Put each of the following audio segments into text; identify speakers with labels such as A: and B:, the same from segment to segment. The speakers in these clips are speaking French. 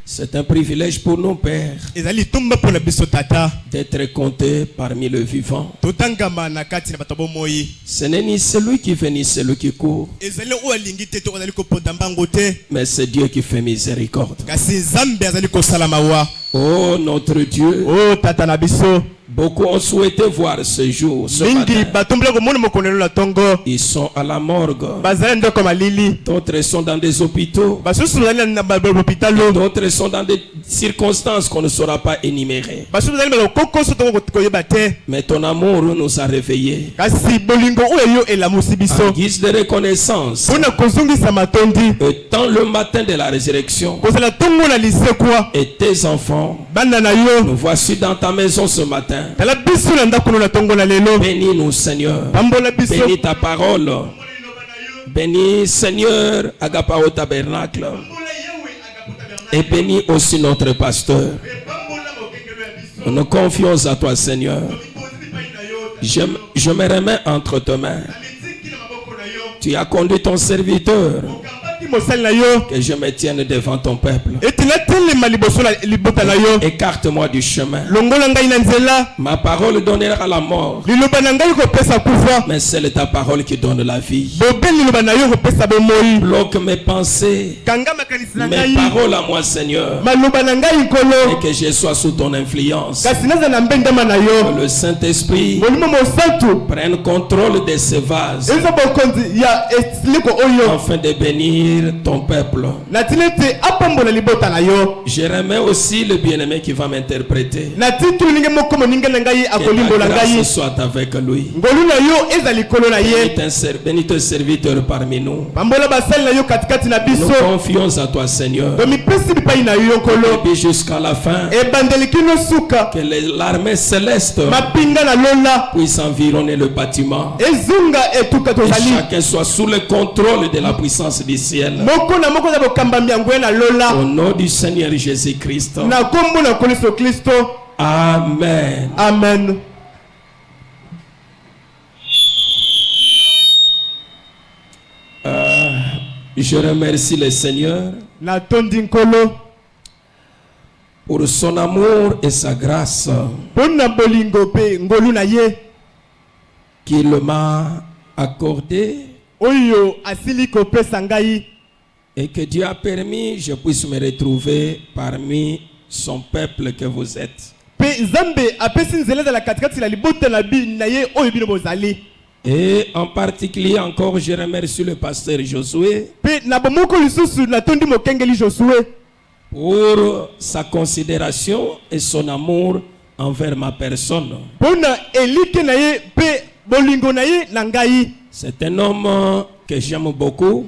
A: C'est un privilège pour nos pères d'être comptés parmi le vivant. Ce n'est ni celui qui fait ni celui qui court, mais c'est Dieu qui fait miséricorde. Oh notre Dieu, beaucoup ont souhaité voir ce jour, ce matin. Ils sont à la morgue. D'autres sont dans des hôpitaux. D'autres sont dans des circonstances qu'on ne saura pas énumérer. Mais ton amour nous a réveillés. En guise de reconnaissance, étant le matin de la résurrection, et tes enfants, nous voici dans ta maison ce matin. Bénis-nous, Seigneur. Bénis ta parole. Bénis, Seigneur, Agapao Tabernacle. Et bénis aussi notre pasteur. Nous nous confions à toi, Seigneur. Je me remets entre tes mains. Tu as conduit ton serviteur. Que je me tienne devant ton peuple. Écarte-moi du chemin. Ma parole donnera la mort, mais c'est ta parole qui donne la vie. Bloque mes pensées, mes paroles à moi, Seigneur, et que je sois sous ton influence. Que le Saint-Esprit prenne contrôle de ces vases afin de bénir ton peuple. Je remets aussi le bien-aimé qui va m'interpréter. Que ta grâce soit avec lui. Bénis ton serviteur parmi nous. Nous confions à toi, Seigneur. Et jusqu'à la fin, que l'armée céleste puisse environner le bâtiment. Et chacun soit sous le contrôle de la puissance du ciel. Au nom du Seigneur Jésus-Christ. Amen.
B: Amen.
A: Je remercie le Seigneur pour son amour et sa grâce qu'il m'a accordé et que Dieu a permis que je puisse me retrouver parmi son peuple que vous êtes. Et en particulier encore, je remercie le pasteur Josué pour sa considération et son amour envers ma personne. C'est un homme que j'aime beaucoup,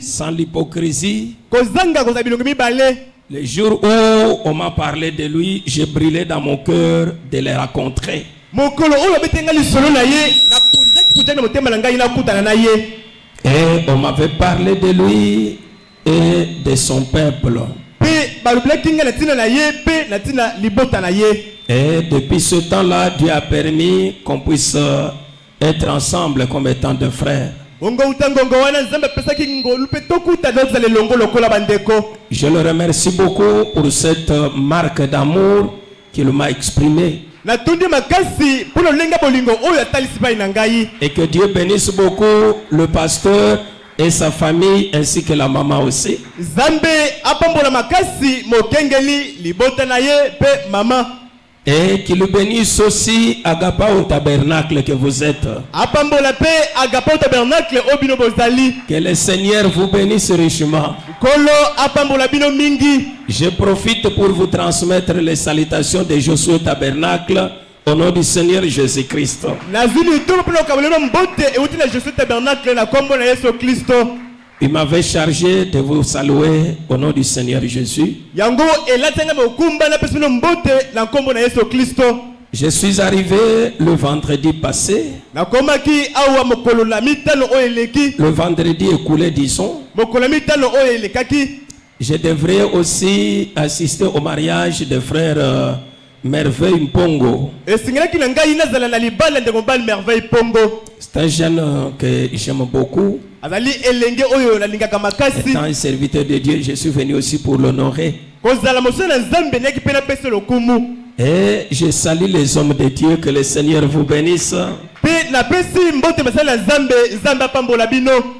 A: sans l'hypocrisie. Le jour où on m'a parlé de lui, j'ai brûlé dans mon cœur de le rencontrer. Et on m'avait parlé de lui et de son peuple. Et depuis ce temps-là, Dieu a permis qu'on puisse être ensemble comme étant deux frères. Je le remercie beaucoup pour cette marque d'amour qu'il m'a exprimée. Et que Dieu bénisse beaucoup le pasteur et sa famille ainsi que la maman aussi. Et qu'il bénisse aussi Agapao Tabernacle que vous êtes. Que le Seigneur vous bénisse richement. Je profite pour vous transmettre les salutations de Josué Tabernacle au nom du Seigneur Jésus-Christ. Il m'avait chargé de vous saluer au nom du Seigneur Jésus. Je suis arrivé le vendredi passé. Le vendredi écoulé, disons. Je devrais aussi assister au mariage de frère Merveille Mpongo. C'est un jeune que j'aime beaucoup. Étant un serviteur de Dieu, je suis venu aussi pour l'honorer. Et je salue les hommes de Dieu, que le Seigneur vous bénisse.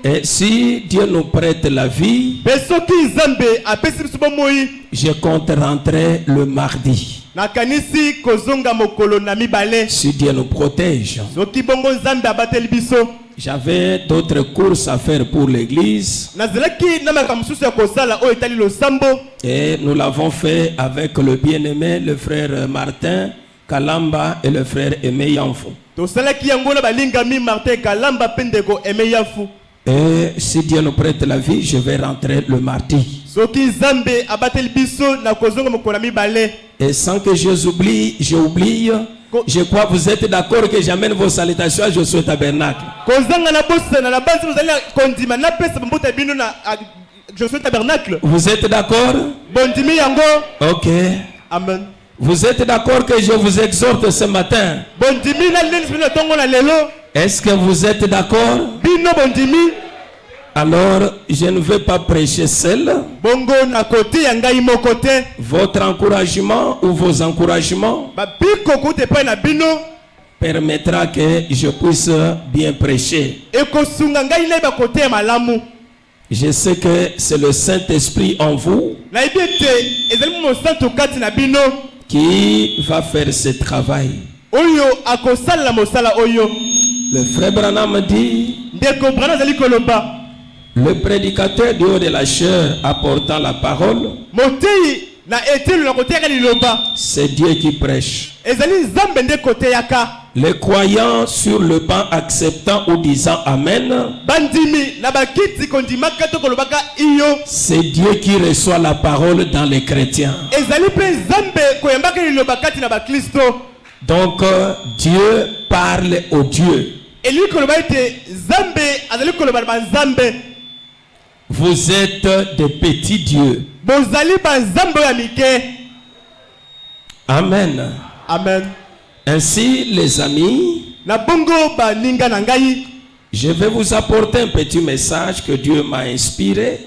A: Et si Dieu nous prête la vie, je compte rentrer le mardi. Si Dieu nous protège. J'avais d'autres courses à faire pour l'église. Et nous l'avons fait avec le bien-aimé, le frère Martin Kalamba et le frère Aimé Yanfou. Et si Dieu nous prête la vie, je vais rentrer le mardi. Et sans que j'oublie, je crois que vous êtes d'accord que j'amène vos salutations à Josué Tabernacle. Vous êtes d'accord? Ok.
B: Amen.
A: Vous êtes d'accord que je vous exhorte ce matin? Est-ce que vous êtes d'accord? Alors, je ne veux pas prêcher seul. Votre encouragement ou vos encouragements permettra que je puisse bien prêcher. Je sais que c'est le Saint-Esprit en vous qui va faire ce travail. Le frère Branham dit: le prédicateur du haut de la chair apportant la parole, c'est Dieu qui prêche. Les croyants sur le banc acceptant ou disant Amen, c'est Dieu qui reçoit la parole dans les chrétiens. Donc Dieu parle au Dieu. Vous êtes des petits dieux. Amen.
B: Amen.
A: Ainsi, les amis, je vais vous apporter un petit message que Dieu m'a inspiré,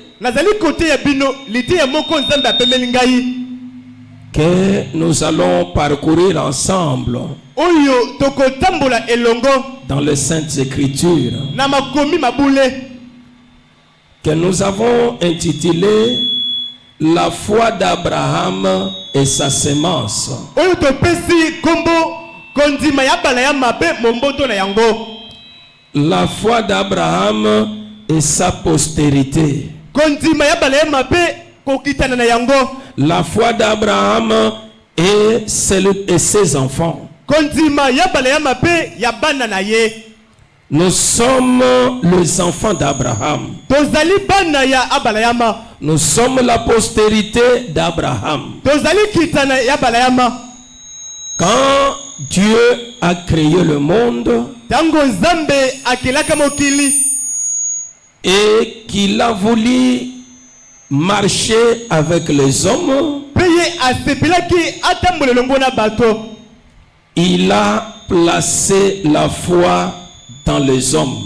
A: que nous allons parcourir ensemble dans les Saintes Écritures, que nous avons intitulé La foi d'Abraham et sa sémence. La foi d'Abraham et sa postérité. La foi d'Abraham et ses enfants. Nous sommes les enfants d'Abraham. Nous sommes la postérité d'Abraham. Quand Dieu a créé le monde et qu'il a voulu marcher avec les hommes, il a placé la foi dans les hommes.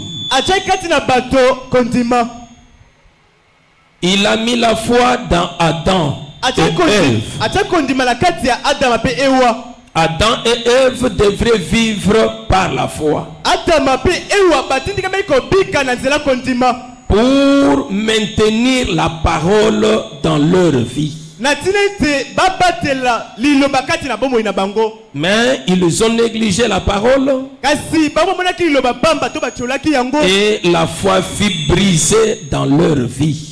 A: Il a mis la foi dans Adam et Ève. Adam et Ève devraient vivre par la foi pour maintenir la parole dans leur vie. Mais ils ont négligé la parole et la foi fut brisée dans leur vie.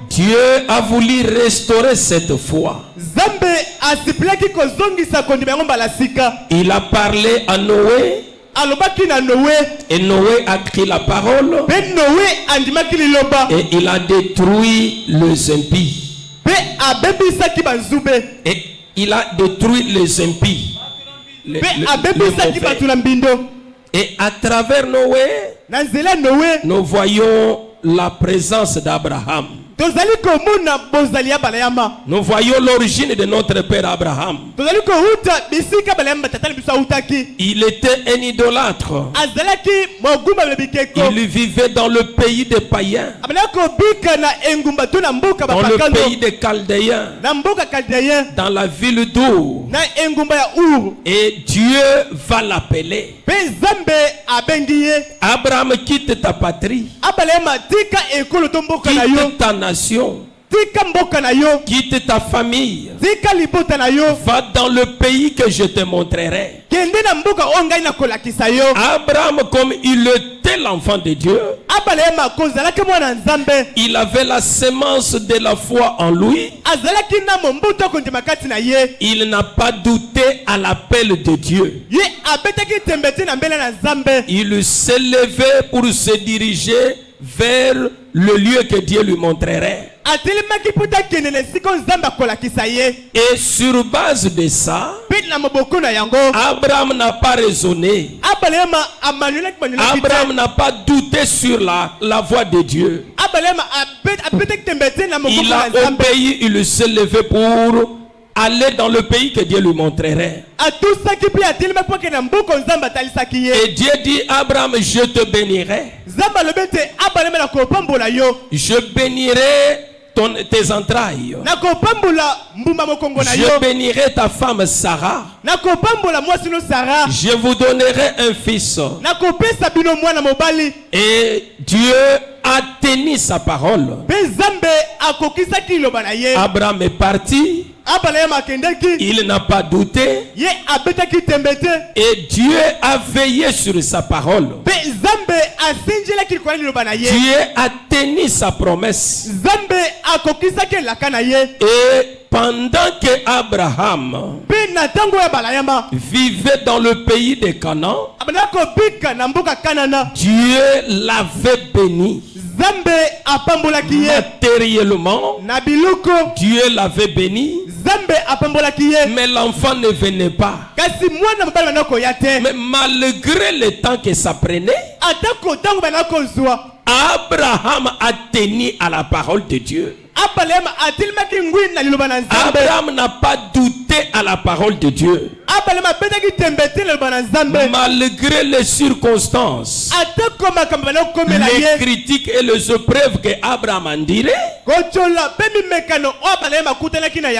A: Dieu a voulu restaurer cette foi. Il a parlé à Noé. Et Noé a pris la parole et il a détruit les impies. Et il a détruit les impies. Et à travers Noé, nous voyons la présence d'Abraham. Nous voyons l'origine de notre père Abraham. Il était un idolâtre. Il vivait dans le pays des païens, dans le pays des Chaldéens, dans la ville d'Our. Et Dieu va l'appeler. Abraham, quitte ta patrie, quitte ta nation, quitte ta famille, va dans le pays que je te montrerai. Abraham, comme il était l'enfant de Dieu, il avait la sémence de la foi en lui. Il n'a pas douté à l'appel de Dieu. Il s'est levé pour se diriger vers le lieu que Dieu lui montrerait. Et sur base de ça, Abraham n'a pas raisonné. Abraham n'a pas douté sur la voix de Dieu. Il a obéi, il s'est levé pour aller dans le pays que Dieu lui montrerait. Et Dieu dit, Abraham, je te bénirai. Je bénirai tes entrailles. Je bénirai ta femme Sarah. Je vous donnerai un fils. Et Dieu a tenu sa parole. Abraham est parti. Il n'a pas douté. Et Dieu a veillé sur sa parole. Dieu a tenu sa promesse. Et pendant que Abraham vivait dans le pays de Canaan, Dieu l'avait béni. Matériellement, Dieu l'avait béni, mais l'enfant ne venait pas. Mais malgré le temps que ça prenait, Abraham a tenu à la parole de Dieu. Abraham n'a pas douté à la parole de Dieu. Malgré les circonstances, les critiques et les épreuves que Abraham en dirait,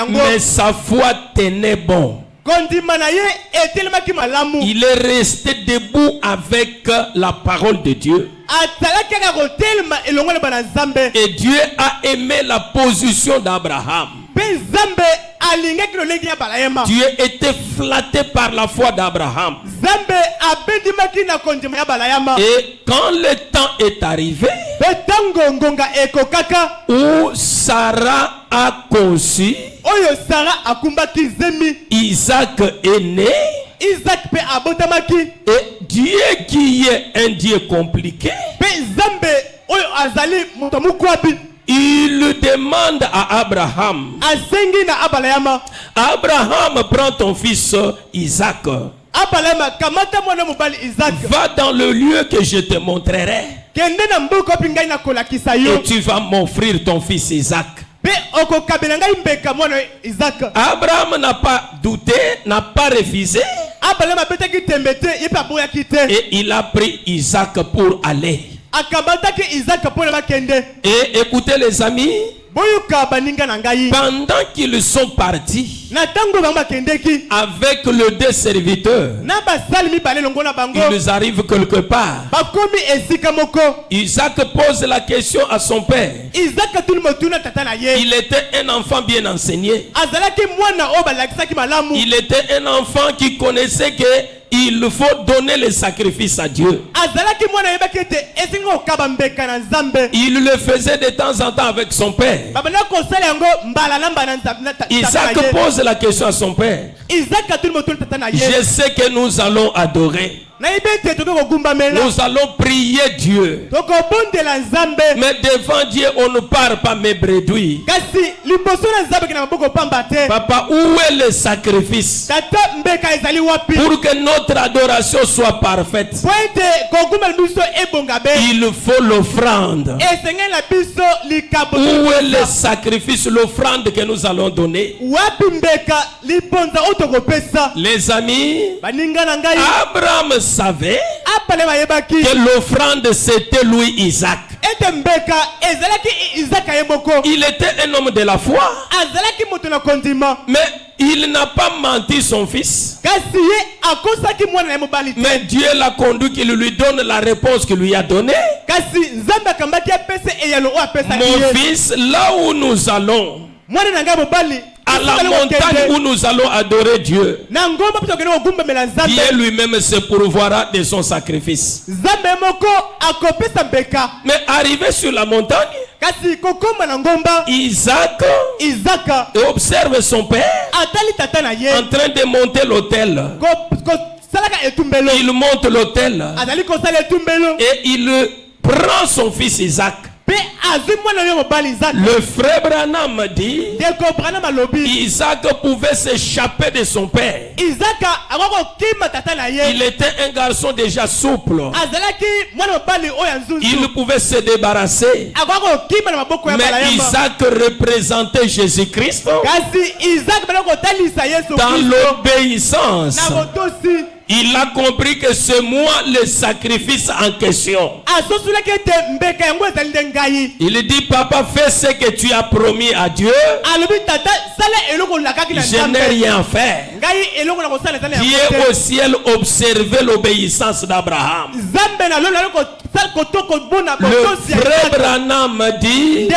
A: mais sa foi tenait bon. Il est resté debout avec la parole de Dieu. Et Dieu a aimé la position d'Abraham. Dieu était flatté par la foi d'Abraham. Et quand le temps est arrivé où Sarah a conçu, Isaac est né. Et Dieu qui est un Dieu compliqué, il demande à Abraham, Abraham, prends ton fils Isaac, va dans le lieu que je te montrerai, et tu vas m'offrir ton fils Isaac. Abraham n'a pas douté, n'a pas refusé, et il a pris Isaac pour aller. Et écoutez les amis, pendant qu'ils sont partis avec le deux serviteurs, ils arrivent quelque part. Isaac pose la question à son père. Il était un enfant bien enseigné. Il était un enfant qui connaissait que il faut donner le sacrifice à Dieu. Il le faisait de temps en temps avec son père. Isaac pose la question à son père. Je sais que nous allons adorer. Nous allons prier Dieu. Mais devant Dieu, on ne parle pas mes bredouilles. Papa, où est le sacrifice pour que notre adoration soit parfaite? Il faut l'offrande. Où est le sacrifice, l'offrande que nous allons donner? Les amis, Abraham savait que l'offrande c'était lui Isaac. Il était un homme de la foi, mais il n'a pas menti son fils. Mais Dieu l'a conduit qu'il lui donne la réponse qu'il lui a donnée. Mon fils, là où nous allons, à la montagne où nous allons adorer Dieu, Dieu lui-même se pourvoira de son sacrifice. Mais arrivé sur la montagne, Isaac observe son père en train de monter l'autel. Il monte l'autel et il prend son fils Isaac. Le frère Branham dit Isaac pouvait s'échapper de son père. Il était un garçon déjà souple. Il pouvait se débarrasser. Mais Isaac représentait Jésus-Christ dans l'obéissance. Il a compris que c'est moi le sacrifice en question. Il dit, papa, fais ce que tu as promis à Dieu. Je n'ai rien fait. Dieu au ciel observait l'obéissance d'Abraham. Le frère Branham dit,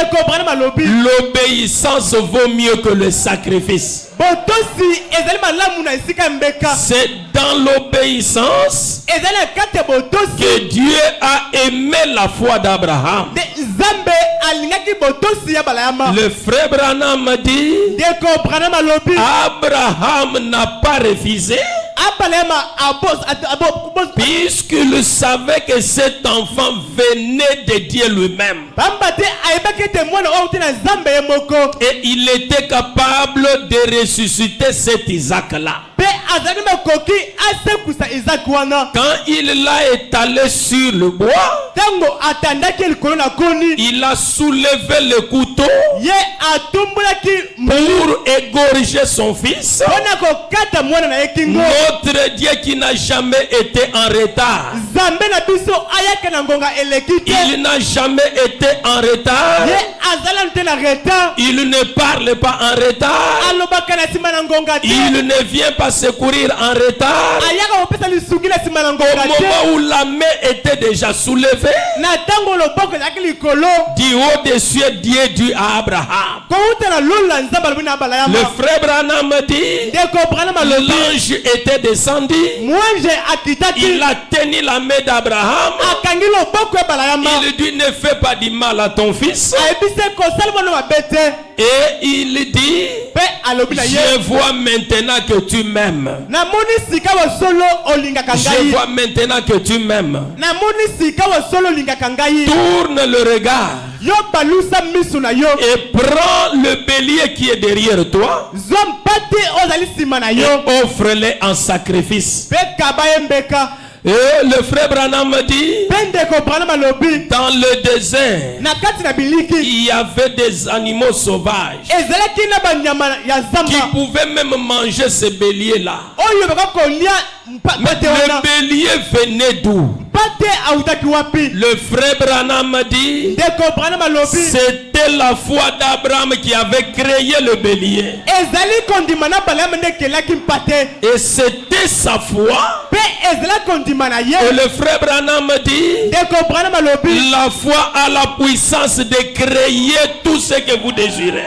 A: l'obéissance vaut mieux que le sacrifice. C'est dans l'obéissance que Dieu a aimé la foi d'Abraham. Le frère Branham dit, Abraham n'a pas refusé, puisqu'il savait que cet enfant venait de Dieu lui-même. Et il était capable de ressusciter cet Isaac-là. Quand il l'a étalé sur le bois, il a soulevé le couteau pour égorger son fils. Notre Dieu qui n'a jamais été en retard. Il n'a jamais été en retard. Il ne parle pas en retard. Il ne vient pas secourir en retard. Au moment où la main était déjà soulevée, du haut des cieux, Dieu dit à Abraham. Le frère Branham dit, l'ange était descendu. Il a tenu la main d'Abraham. Il dit, ne fais pas du mal à ton fils. Et il dit, je vois maintenant que tu m'aimes. Je vois maintenant que tu m'aimes. Tourne le regard et prends le bélier qui est derrière toi et offre-le en sacrifice. Et le frère Branham dit, dans le désert, il y avait des animaux sauvages qui pouvaient même manger ce bélier-là. Mais le bélier venait d'où? Le frère Branham dit, c'était la foi d'Abraham qui avait créé le bélier. Et c'était sa foi. Et le frère Branham dit, la foi a la puissance de créer tout ce que vous désirez.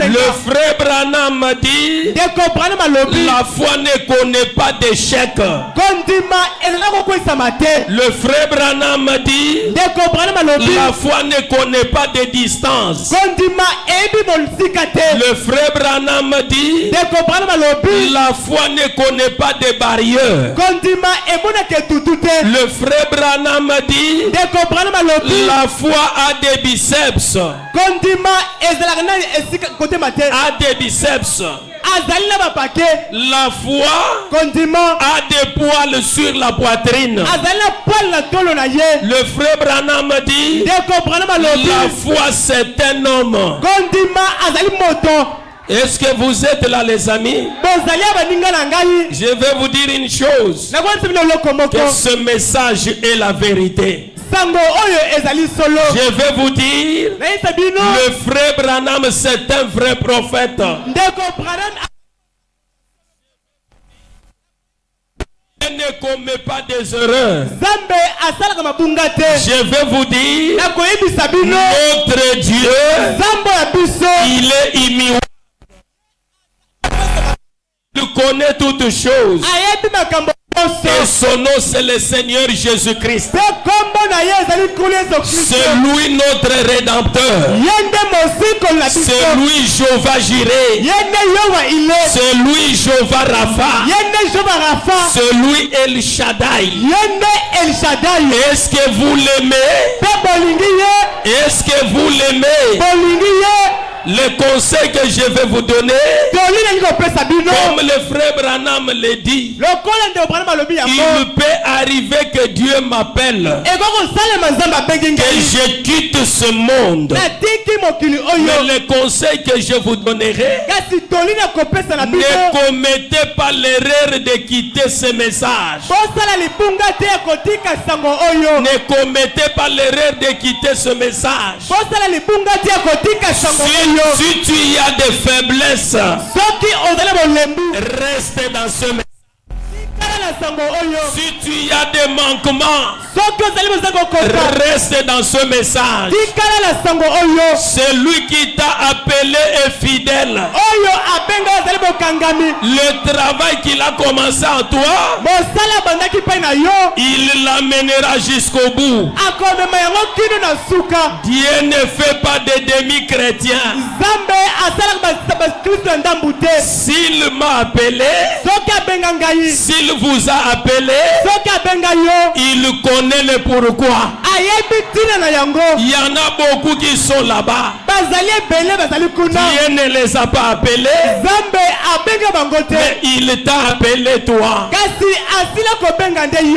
A: Le frère Branham dit, la foi ne connaît pas d'échec. Le frère Branham dit, la foi ne connaît pas de distance. Le frère Branham dit, la foi ne connaît pas de barrières. Le frère Branham dit, la foi a des biceps. A des biceps. La foi a des poils sur la poitrine. Le frère Branham dit, la foi c'est un homme. Est-ce que vous êtes là, les amis? Je vais vous dire une chose, que ce message est la vérité. Je vais vous dire, le frère Branham c'est un vrai prophète. Il ne commet pas des erreurs. Je vais vous dire, notre Dieu, il est immuable. Il connaît toutes choses. Et son nom c'est le Seigneur Jésus-Christ. C'est lui notre Rédempteur. C'est lui Jéhovah Jireh. C'est lui Jéhovah Rapha. C'est lui El Shaddai. Est-ce que vous l'aimez? Est-ce que vous l'aimez? Le conseil que je vais vous donner, comme le frère Branham le dit, il peut arriver que Dieu m'appelle, que je quitte ce monde. Mais le conseil que je vous donnerai, ne commettez pas l'erreur de quitter ce message. Ne commettez pas l'erreur de quitter ce message. Si tu y as des faiblesses, reste dans ce message. Si tu y as des manquements, reste dans ce message. C'est lui qui t'a appelé est fidèle. Le travail qu'il a commencé en toi, il l'amènera jusqu'au bout. Dieu ne fait pas de demi-chrétiens. S'il m'a appelé, s'il vous a appelé, il connaît le pourquoi. Il y en a beaucoup qui sont là-bas. Dieu ne les a pas appelés, mais il t'a appelé toi.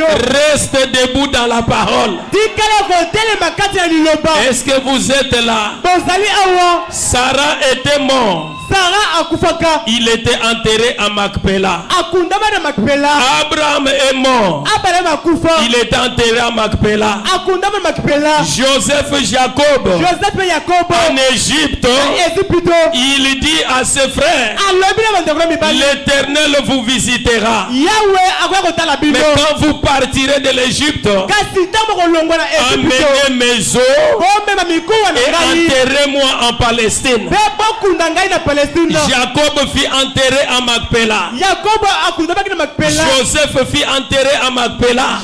A: Reste debout dans la parole. Est-ce que vous êtes là? Sarah était morte. Il était enterré à Macpéla. Abraham est mort. Il était enterré à Macpéla. Joseph Jacob en Égypte, il dit à ses frères, l'Éternel vous visitera. Mais quand vous partirez de l'Égypte, emmenez mes os et enterrez-moi en Palestine. Jacob fut enterré à Macpéla. Joseph fut enterré à Macpéla.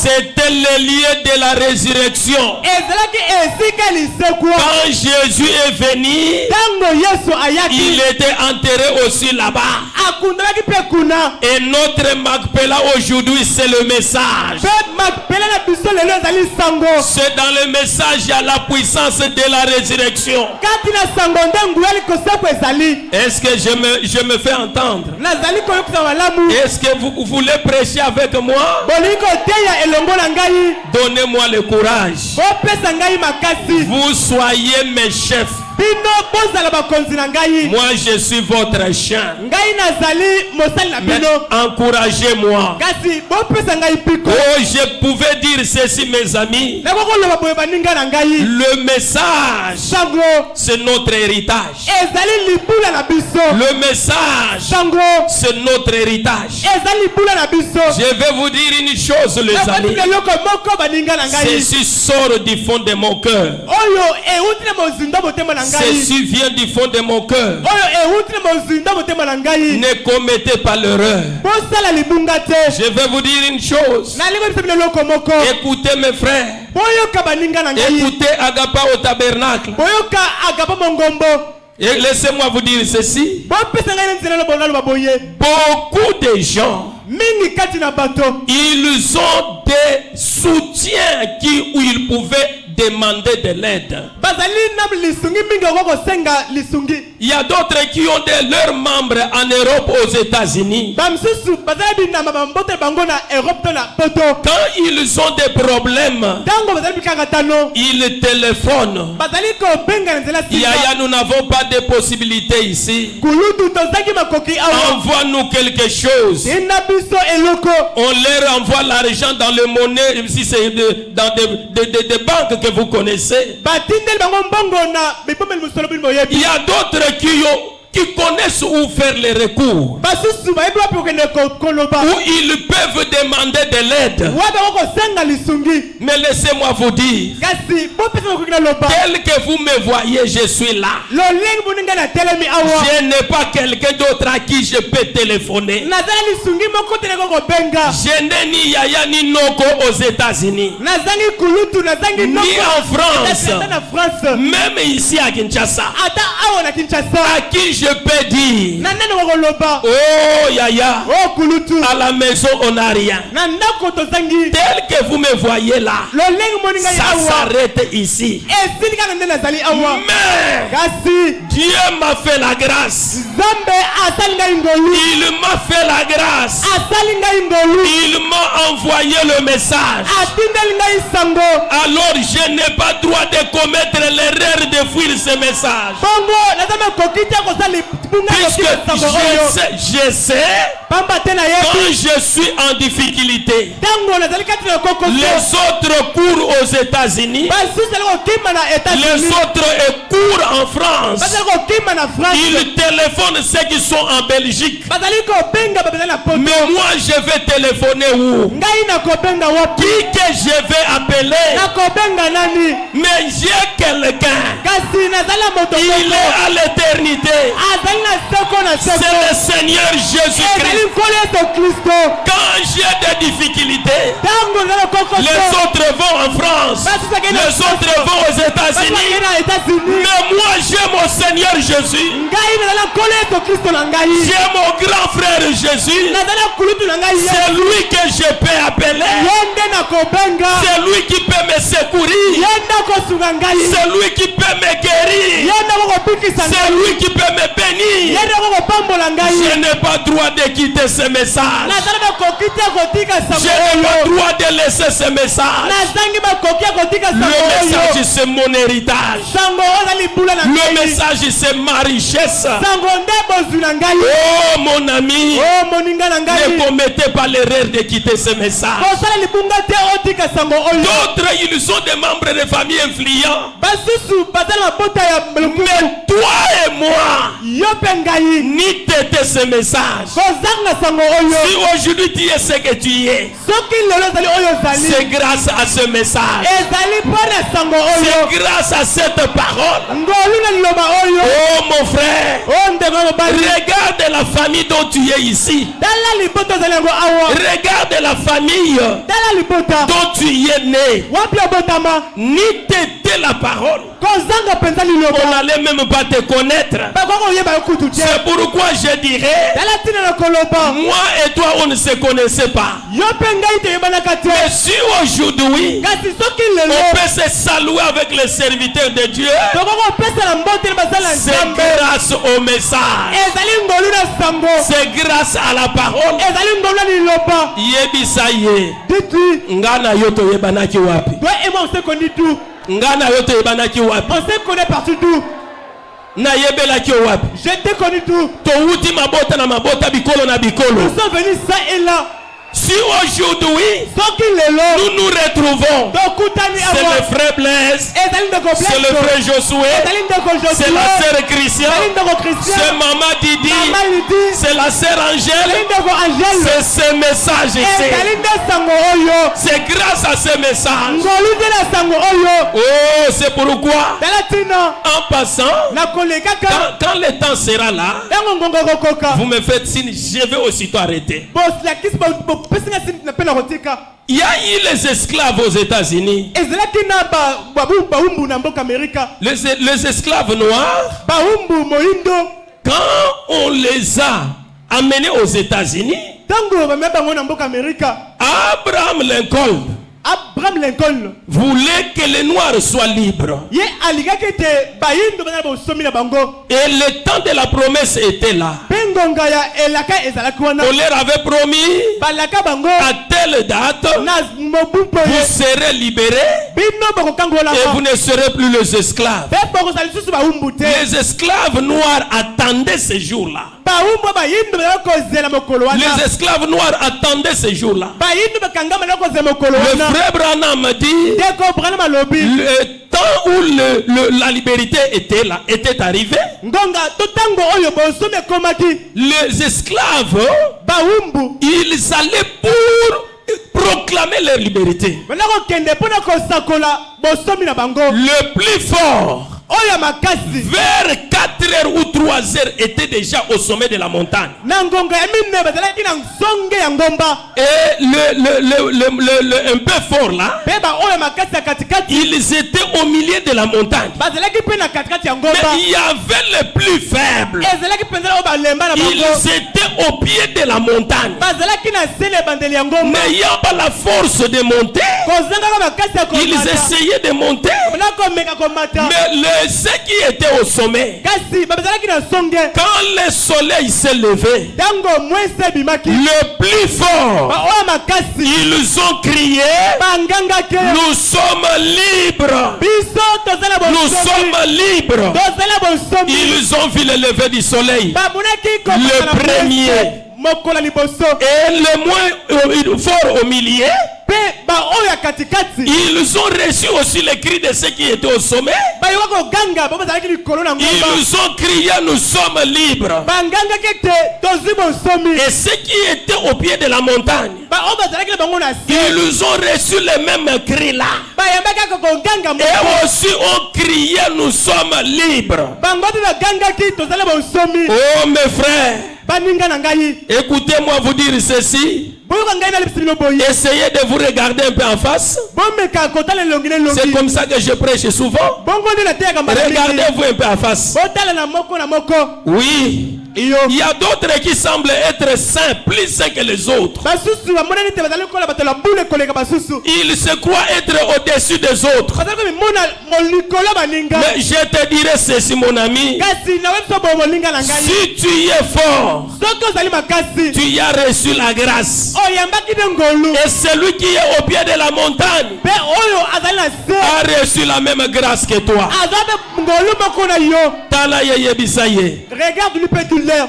A: C'était le lieu de la résurrection. Quand Jésus est venu, il était enterré aussi là-bas. Et notre Macpéla aujourd'hui, c'est le message. C'est dans le message, il y a la puissance de la résurrection. Est-ce que je me fais entendre? Est-ce que vous voulez prêcher avec moi? Donnez-moi le courage. Vous soyez mes chefs. Moi je suis votre chien. Mais encouragez-moi. Oh, je pouvais dire ceci, mes amis. Le message, c'est notre héritage. Le message, c'est notre héritage. Je vais vous dire une chose, les amis. Ceci sort du fond de mon cœur. Ceci vient du fond de mon cœur. Ne commettez pas l'erreur. Je vais vous dire une chose. Écoutez mes frères. Écoutez Agapa au tabernacle. Et laissez-moi vous dire ceci. Beaucoup de gens, ils ont des soutiens où ils pouvaient demander de l'aide. Il y a d'autres qui ont leurs membres en Europe, aux États-Unis. Quand ils ont des problèmes, ils téléphonent. Yaya, nous n'avons pas de possibilité ici. Envoie-nous quelque chose. On leur envoie l'argent dans le monnaie, si c'est dans des banques que vous connaissez. Il y a d'autres qui connaissent où faire les recours, où ils peuvent demander de l'aide. Mais laissez-moi vous dire, tel que vous me voyez, je suis là. Je n'ai pas quelqu'un d'autre à qui je peux téléphoner. Je n'ai ni Yaya ni Noko aux États-Unis, ni en France, même ici à Kinshasa, à qui je peux dire, oh Yaya, à la maison on n'a rien. Tel que vous me voyez là, ça s'arrête ici. Mais Dieu m'a fait la grâce. Il m'a fait la grâce. Il m'a envoyé le message. Alors je n'ai pas droit de commettre l'erreur de fuir ce message. Puisque je sais, quand je suis en difficulté, les autres courent aux États-Unis, les autres courent en France. Ils téléphonent ceux qui sont en Belgique. Mais moi je vais téléphoner où? Qui que je vais appeler? Mais j'ai quelqu'un. Il est à l'éternité. C'est le Seigneur Jésus-Christ. Quand j'ai des difficultés, les autres vont en France, les autres vont aux États-Unis. Mais moi j'ai mon Seigneur Jésus. J'ai mon grand frère Jésus. C'est lui que je peux appeler. C'est lui qui peut me secourir. C'est lui qui peut me guérir. C'est lui qui peut me bénir. Je n'ai pas droit de quitter ce message. Je n'ai pas droit de laisser ce message. Le message c'est mon héritage. Le message c'est ma richesse. Oh mon ami, ne commettez pas l'erreur de quitter ce message. D'autres ils ont des membres de famille influents. Mais toi et moi, ni t'étais ce message. Si aujourd'hui tu es ce que tu es, c'est grâce à ce message. C'est grâce à cette parole. Oh mon frère, regarde la famille dont tu es ici. Regarde la famille dont tu es né. Ni t'étais la parole, on n'allait même pas te connaître. C'est pourquoi je dirais, moi et toi on ne se connaissait pas. Mais si aujourd'hui on peut se saluer avec les serviteurs de Dieu, c'est grâce au message. C'est grâce à la parole. Yebisaye ngana yoto yebanaki wapi?
B: Toi et moi on se connaît tout.
A: Ngana yoto yebanaki wapi?
B: On se connaît partout tout.
A: J'étais connu tout. Nous sommes venus ça et là.
B: Si aujourd'hui nous nous retrouvons, c'est le frère Blaise, c'est le frère Josué, c'est la sœur Christian, c'est maman Didi, c'est la sœur Angèle, c'est ce message ici. C'est grâce à ce message. Oh, c'est pourquoi en passant, quand le temps sera là, vous me faites signe, je vais aussitôt arrêter. Il y a eu les esclaves aux États-Unis. Les esclaves noirs, quand on les a amenés aux États-Unis, Abraham Lincoln voulait que les Noirs soient libres. Et le temps de la promesse était là. On leur avait promis à telle date, vous serez libérés et vous ne serez plus les esclaves. Les esclaves noirs attendaient ce jour-là. Les esclaves noirs attendaient ce jour-là. Le frère Branham dit, le temps où la liberté était arrivée, les esclaves, ils allaient pour proclamer leur liberté. Le plus fort, vers 4h ou 3h, était déjà au sommet de la montagne. Et un peu fort là, ils étaient au milieu de la montagne. Mais il y avait les plus faibles. Ils étaient au pied de la montagne. N'ayant pas la force de monter, ils essayaient de monter. Mais ceux qui étaient au sommet, quand le soleil s'est levé, le plus fort, ils ont crié, nous sommes libres. Nous sommes libres. Ils ont vu le lever du soleil. Le premier et le moins fort au milieu. Ils ont reçu aussi les cris de ceux qui étaient au sommet. Ils ont crié, nous sommes libres. Et ceux qui étaient au pied de la montagne, ils ont reçu les mêmes cris là. Et aussi ont crié, nous sommes libres. Oh mes frères, écoutez-moi vous dire ceci. Essayez de vous regarder un peu en face. C'est comme ça que je prêche souvent. Regardez-vous un peu en face. Oui. Il y a d'autres qui semblent être saints, plus saints que les autres. Ils se croient être au-dessus des autres. Mais je te dirais ceci, mon ami. Si tu es fort, tu as reçu la grâce. Et celui qui est au pied de la montagne a reçu la même grâce que toi.
A: Regarde-lui petit l'air.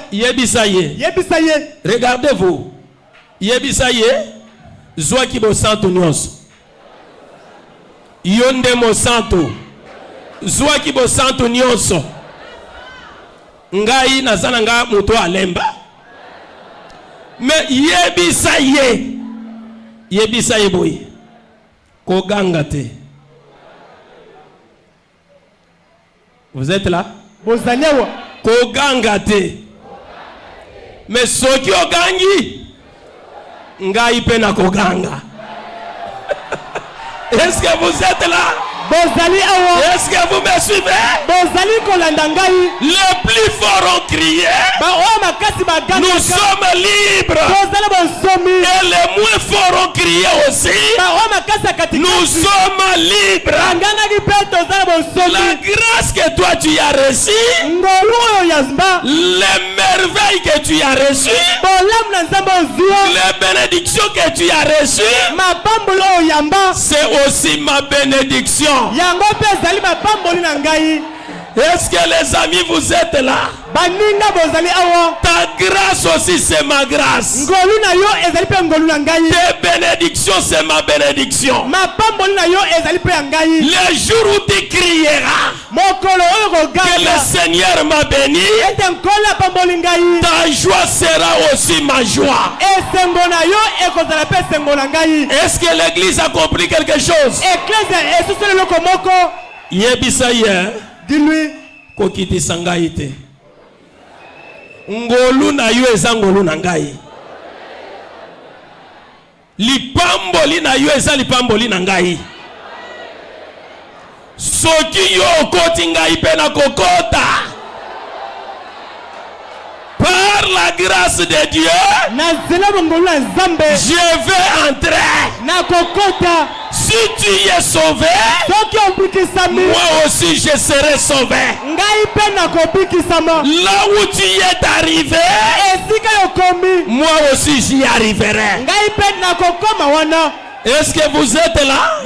B: Regardez-vous. Yebisaye. Zoaki bo santo nyonso. Yonde mo santo. Zoaki bo santo nyonso. Ngai nazana nga muto alemba. Mais Yebisaye boy. Kogangate. Vous êtes là? Kogangate. Mais soki ogangi ngai pena koganga. Est-ce que vous êtes là? Est-ce que vous me suivez? Les plus forts ont crié, nous sommes libres. Et les moins forts ont crié aussi, nous sommes libres. La grâce que toi tu as reçue, les merveilles que tu as reçues, les bénédictions que tu as reçues, c'est aussi ma bénédiction. Est-ce que les amis vous êtes là? Ta grâce aussi c'est ma grâce. Tes bénédictions c'est ma bénédiction. Les jours où tu crieras que le Seigneur m'a béni, ta joie sera aussi ma joie. Est-ce que l'église a compris quelque chose?
A: Dis-lui
B: kokiti sangaite ngolu na yo eza ngolu na ngai, lipamboli na yo eza lipamboli na ngai. Soki yo okoti ngai pe na kokota par la grâce de Dieu, je vais entrer. Si tu es sauvé, moi aussi je serai sauvé. Là où tu es arrivé, moi aussi j'y arriverai. Est-ce que vous êtes là?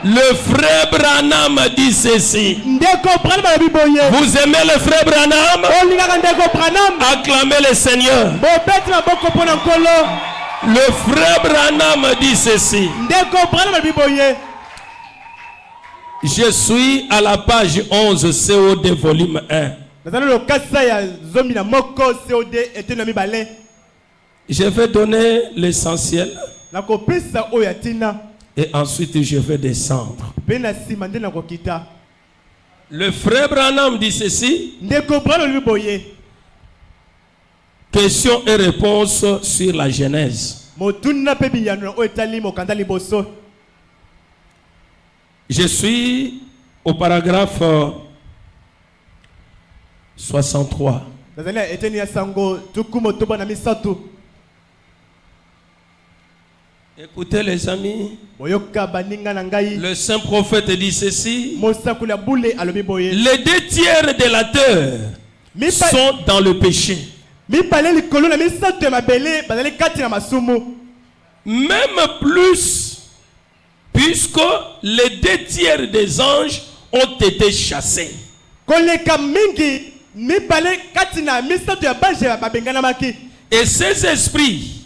B: Le frère Branham dit ceci. Vous aimez le frère Branham? Acclamez le Seigneur. Le frère Branham dit ceci. Je suis à la page 11 COD volume 1. Je vais donner l'essentiel. Et ensuite je vais descendre. Le frère Branham dit ceci. Questions et réponses sur la Genèse. Je suis au paragraphe 63. Écoutez les amis, le saint prophète dit ceci. Les 2 tiers de la terre sont dans le péché. Même plus, puisque les 2 tiers des anges ont été chassés. Et ces esprits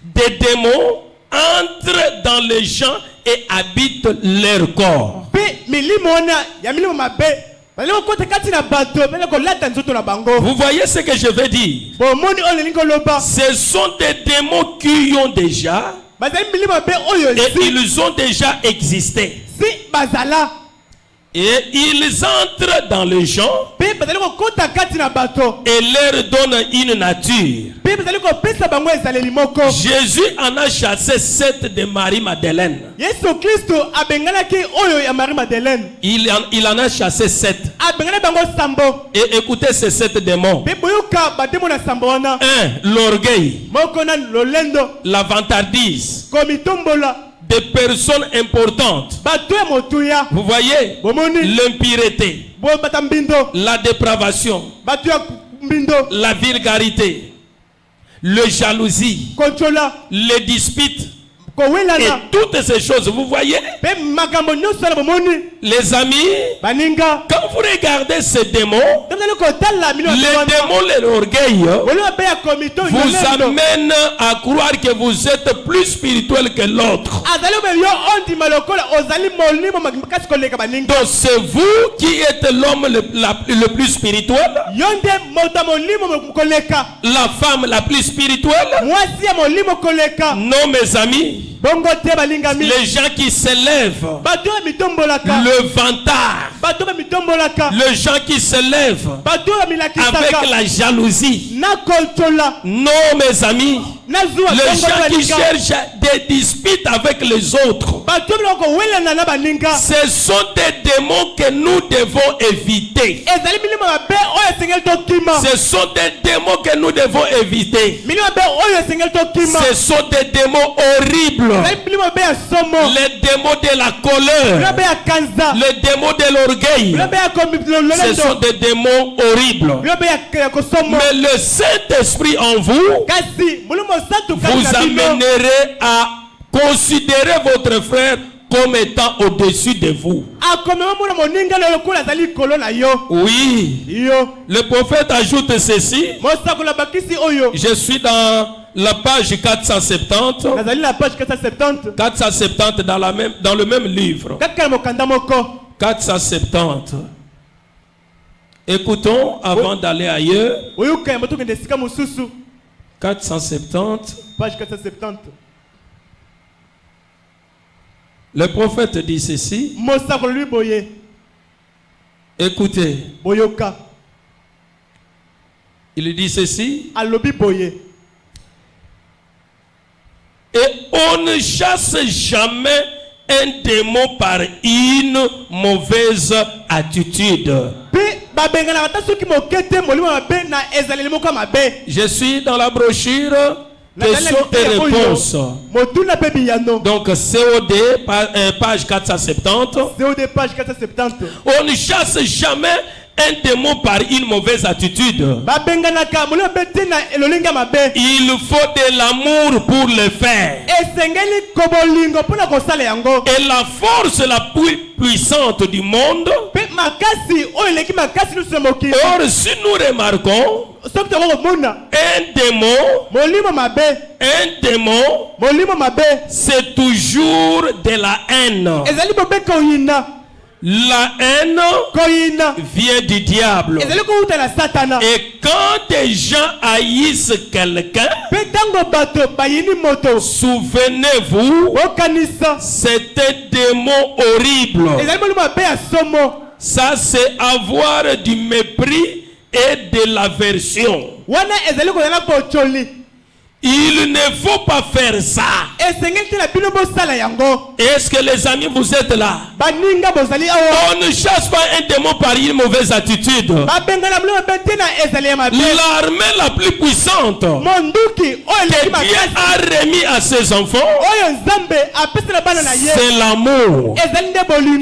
B: des démons entrent dans les gens et habitent leur corps. Vous voyez ce que je veux dire? Ce sont des démons qui ont déjà et ils ont déjà existé. Et ils entrent dans les gens et leur donnent une nature. Jésus en a chassé 7 de Marie-Madeleine. Il en a chassé 7. Et écoutez ces 7 démons. 1. L'orgueil. La vantardise. Des personnes importantes. Vous voyez, l'impureté, la dépravation, la vulgarité, le jalousie, les disputes et toutes ces choses. Vous voyez, les amis, quand vous regardez ces démons, les démons, l'orgueil vous amène à croire que vous êtes plus spirituel que l'autre. Donc c'est vous qui êtes l'homme le plus spirituel, la femme la plus spirituelle. Non mes amis, les gens qui s'élèvent, le vantard, les gens qui s'élèvent avec la jalousie. Non mes amis, les gens qui cherchent des disputes avec les autres, ce sont des démons que nous devons éviter. Ce sont des démons que nous devons éviter. Ce sont des démons horribles. Les démons de la colère, les démons de l'orgueil, ce sont des démons horribles. Mais le Saint-Esprit en vous vous amènerait à considérer votre frère comme étant au-dessus de vous. Oui. Le prophète ajoute ceci. Je suis dans la page 470. 470 dans le même livre. 470. Écoutons avant d'aller ailleurs. 470.
A: Page 470.
B: Le prophète dit ceci. Écoutez. Il dit ceci. Et on ne chasse jamais un démon par une mauvaise attitude. Je suis dans la brochure questions et réponses. Donc COD page 470.
A: COD page 470.
B: On ne chasse jamais un démon par une mauvaise attitude. Il faut de l'amour pour le faire. Et la force la plus puissante du monde. Or, si nous remarquons, un démon, c'est toujours de la haine. La haine vient du diable. Et quand des gens haïssent quelqu'un, souvenez-vous, c'est un démon horrible. Ça, c'est avoir du mépris et de l'aversion. Il ne faut pas faire ça. Est-ce que les amis vous êtes là? On ne chasse pas un démon par une mauvaise attitude. L'armée la plus puissante que Dieu a remis à ses enfants, c'est l'amour. Tu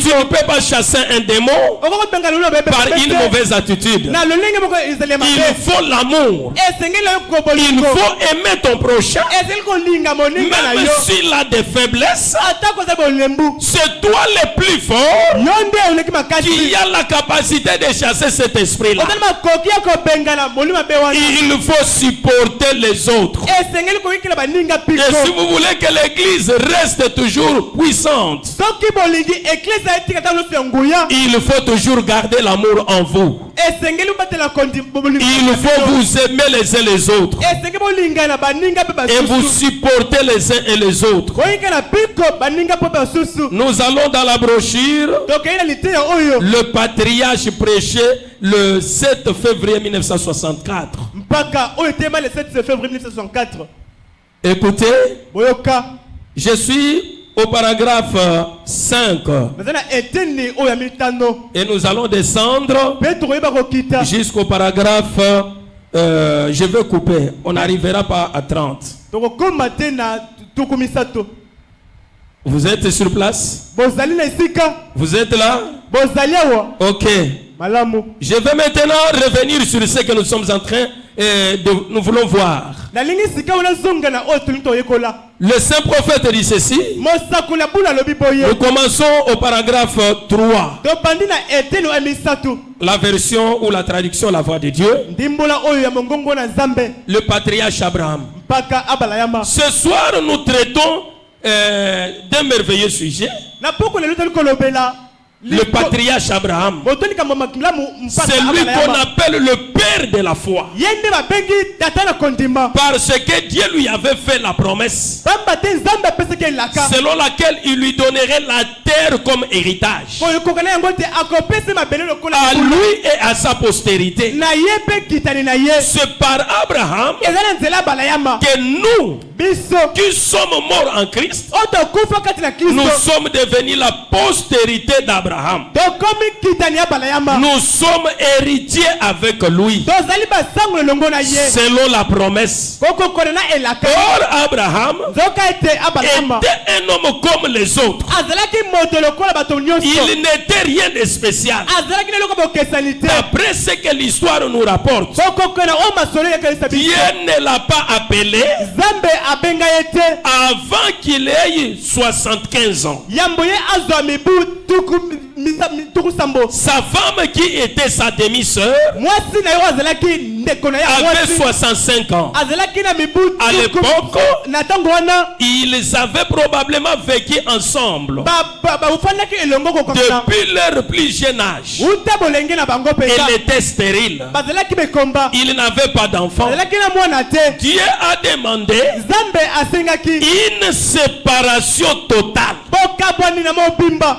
B: ne peux pas chasser un démon par une mauvaise attitude. Il faut l'amour. Il faut aimer ton prochain, même s'il a des faiblesses. C'est toi le plus fort qui a la capacité de chasser cet esprit-là. Il faut supporter les autres. Et si vous voulez que l'église reste toujours puissante, il faut toujours garder l'amour en vous. Il faut vous aimer les uns les autres et vous supporter les uns et les autres. Nous allons dans la brochure. Le patriarche prêchait le 7 février 1964. Écoutez, je suis au paragraphe 5. Et nous allons descendre jusqu'au paragraphe... je vais couper. On n'arrivera pas à 30. Vous êtes sur place? Vous êtes là? Ok. Je vais maintenant revenir sur ce que nous sommes en train nous voulons voir. Le saint prophète dit ceci. Nous commençons au paragraphe 3. La version ou la traduction La Voix de Dieu. Le patriarche Abraham. Ce soir nous traitons d'un merveilleux sujet. Le patriarche Abraham, c'est lui qu'on appelle le père de la foi. Parce que Dieu lui avait fait la promesse selon laquelle il lui donnerait la terre comme héritage à lui et à sa postérité. C'est par Abraham que nous qui sommes morts en Christ, nous sommes devenus la postérité d'Abraham. Nous sommes héritiers avec lui. lui selon la promesse. Or Abraham était un homme comme les autres. Il n'était rien de spécial. D'après ce que l'histoire nous rapporte, Dieu ne l'a pas appelé avant qu'il ait 75 ans. Sa femme qui était sa demi-sœur avait 65 ans. À l'époque, ils avaient probablement vécu ensemble depuis leur plus jeune âge. Elle était stérile. Il n'avait pas d'enfant. Dieu a demandé une séparation totale.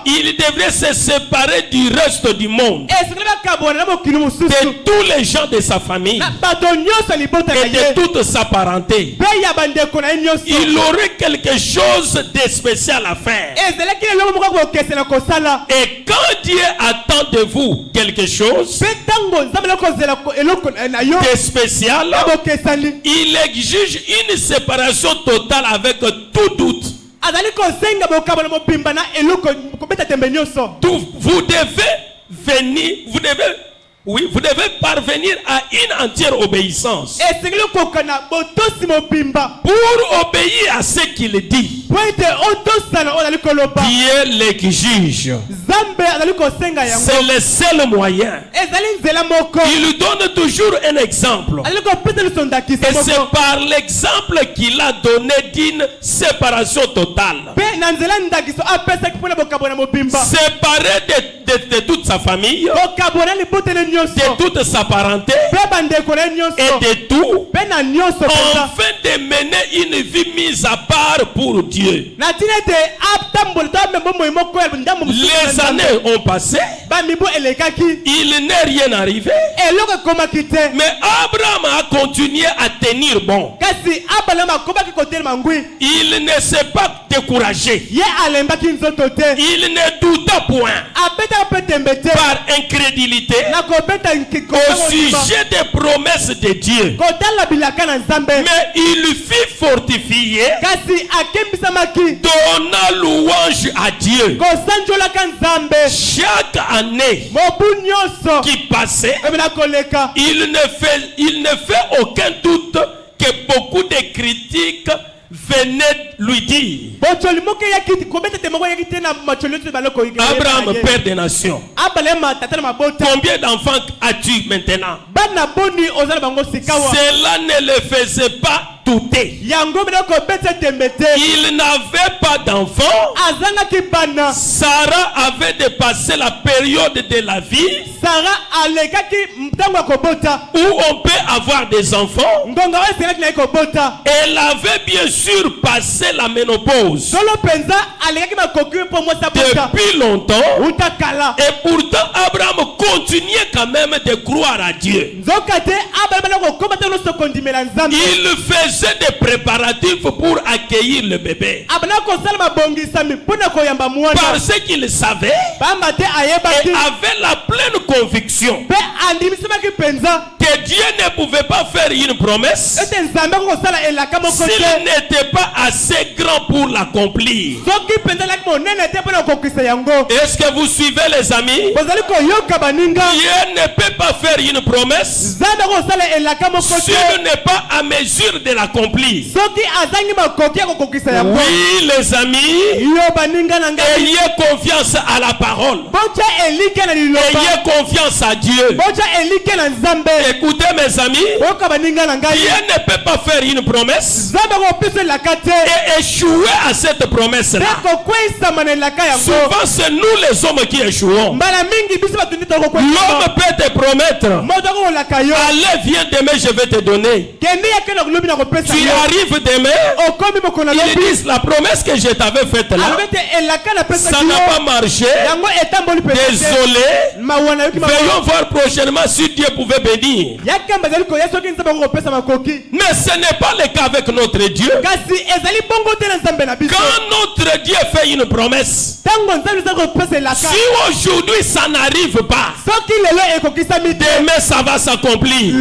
B: Il devrait se séparer du reste du monde, de tous les gens de sa famille et de toute sa parenté. Il aurait quelque chose de spécial à faire. Et quand Dieu attend de vous quelque chose de spécial, il exige une séparation totale avec tout doute. Vous devez parvenir à une entière obéissance pour obéir à ce qu'il dit. Dieu l'exige. C'est le seul moyen. Il donne toujours un exemple. Et c'est par l'exemple qu'il a donné d'une séparation totale. Séparé de toute sa famille, de toute sa parenté et de tout, afin de mener une vie mise à part pour Dieu. Les années ont passé, il n'est rien arrivé, mais Abraham a continué à tenir bon. Il ne s'est pas découragé, il ne douta point par incrédulité au sujet des promesses de Dieu, mais il fut fortifié, donna louange à Dieu. Chaque année qui passait, il ne fait aucun doute que beaucoup de critiques venaient lui dire: Abraham, père des nations, combien d'enfants as-tu maintenant? Cela ne le faisait pas douter. Il n'avait pas d'enfant. Sarah avait dépassé la période de la vie où on peut avoir des enfants. Elle avait bien sûr passé la ménopause depuis longtemps, et pourtant Abraham continuait quand même de croire à Dieu. Il faisait des préparatifs pour accueillir le bébé, parce qu'il savait et avait la pleine conviction que Dieu ne pouvait pas faire une promesse s'il n'était pas assez grand pour l'accomplir. Est-ce que vous suivez, les amis? Dieu ne peut pas faire une promesse s'il n'est pas à mesure de l'accomplir. Oui, les amis, ayez confiance à la parole. Ayez confiance à Dieu. Écoutez, mes amis, Dieu ne peut pas faire une promesse et échouer à cette promesse-là. Souvent, c'est nous les hommes qui échouons. L'homme peut te promettre: allez, viens demain, je vais te donner. Tu arrives demain, ils disent: la promesse que je t'avais faite là, ça n'a pas marché. Désolé, veillons voir prochainement si Dieu pouvait bénir. obtenir. Mais ce n'est pas le cas avec notre Dieu. Quand notre Dieu fait une promesse, si aujourd'hui ça n'arrive pas, demain ça va s'accomplir.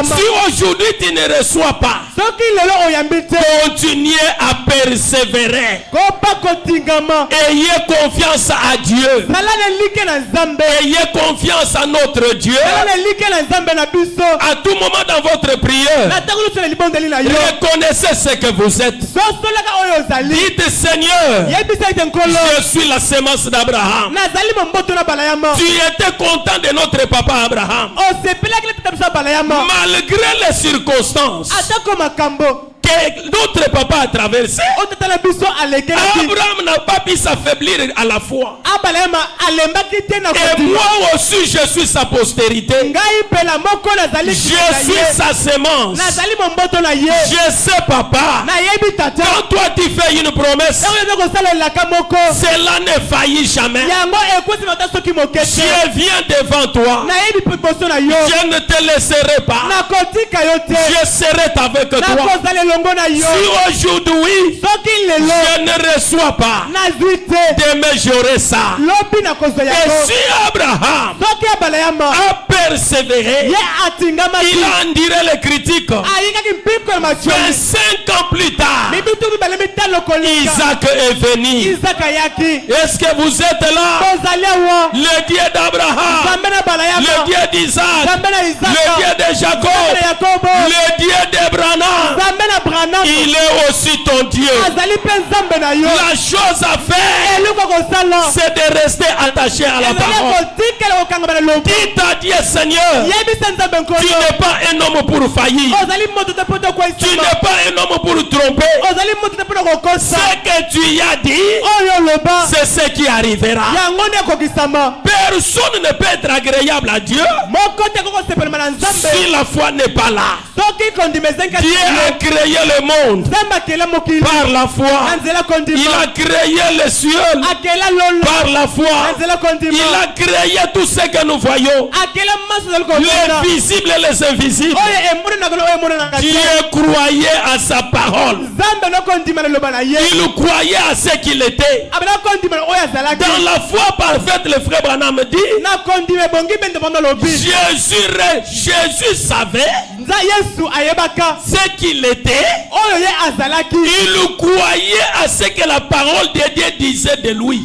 B: Si aujourd'hui tu ne reçois pas, continuez à persévérer. Ayez confiance à Dieu. Ayez confiance à notre Dieu. À tout moment dans votre prière, reconnaissez ce que vous êtes. Dites Seigneur, je suis la sémence d'Abraham. Tu étais content de notre papa Abraham. Malgré les circonstances que notre papa a traversé, Abraham n'a pas pu s'affaiblir à la foi. Et moi aussi je suis sa postérité. Je suis sa sémence. Je sais papa, quand toi tu fais une promesse, cela ne faillit jamais. Je viens devant toi. Je ne te laisserai pas. Je serai avec toi. Si aujourd'hui je ne reçois pas, demain j'aurai ça. Et si Abraham a persévéré, il a enduré les critiques. 25 ans plus tard, Isaac est venu. Est-ce que vous êtes là? Le Dieu d'Abraham, le Dieu d'Isaac, le Dieu de Jacob, le Dieu d'Abraham, il est aussi ton Dieu. La chose à faire, c'est de rester attaché à la parole. Dites à Dieu, Seigneur, tu n'es pas un homme pour faillir. Tu n'es pas un homme pour tromper. Ce que tu as dit, c'est ce qui arrivera. Personne ne peut être agréable à Dieu si la foi n'est pas là. Dieu a créé le monde par la foi. Il a créé les cieux par la foi. Il a créé tout ce que nous voyons, les visibles et les invisibles. Dieu croyait à sa parole. Il croyait à ce qu'il était. Dans la foi parfaite, le frère Branham dit, Jésus savait ce qu'il était. Il croyait à ce que la parole de Dieu disait de lui.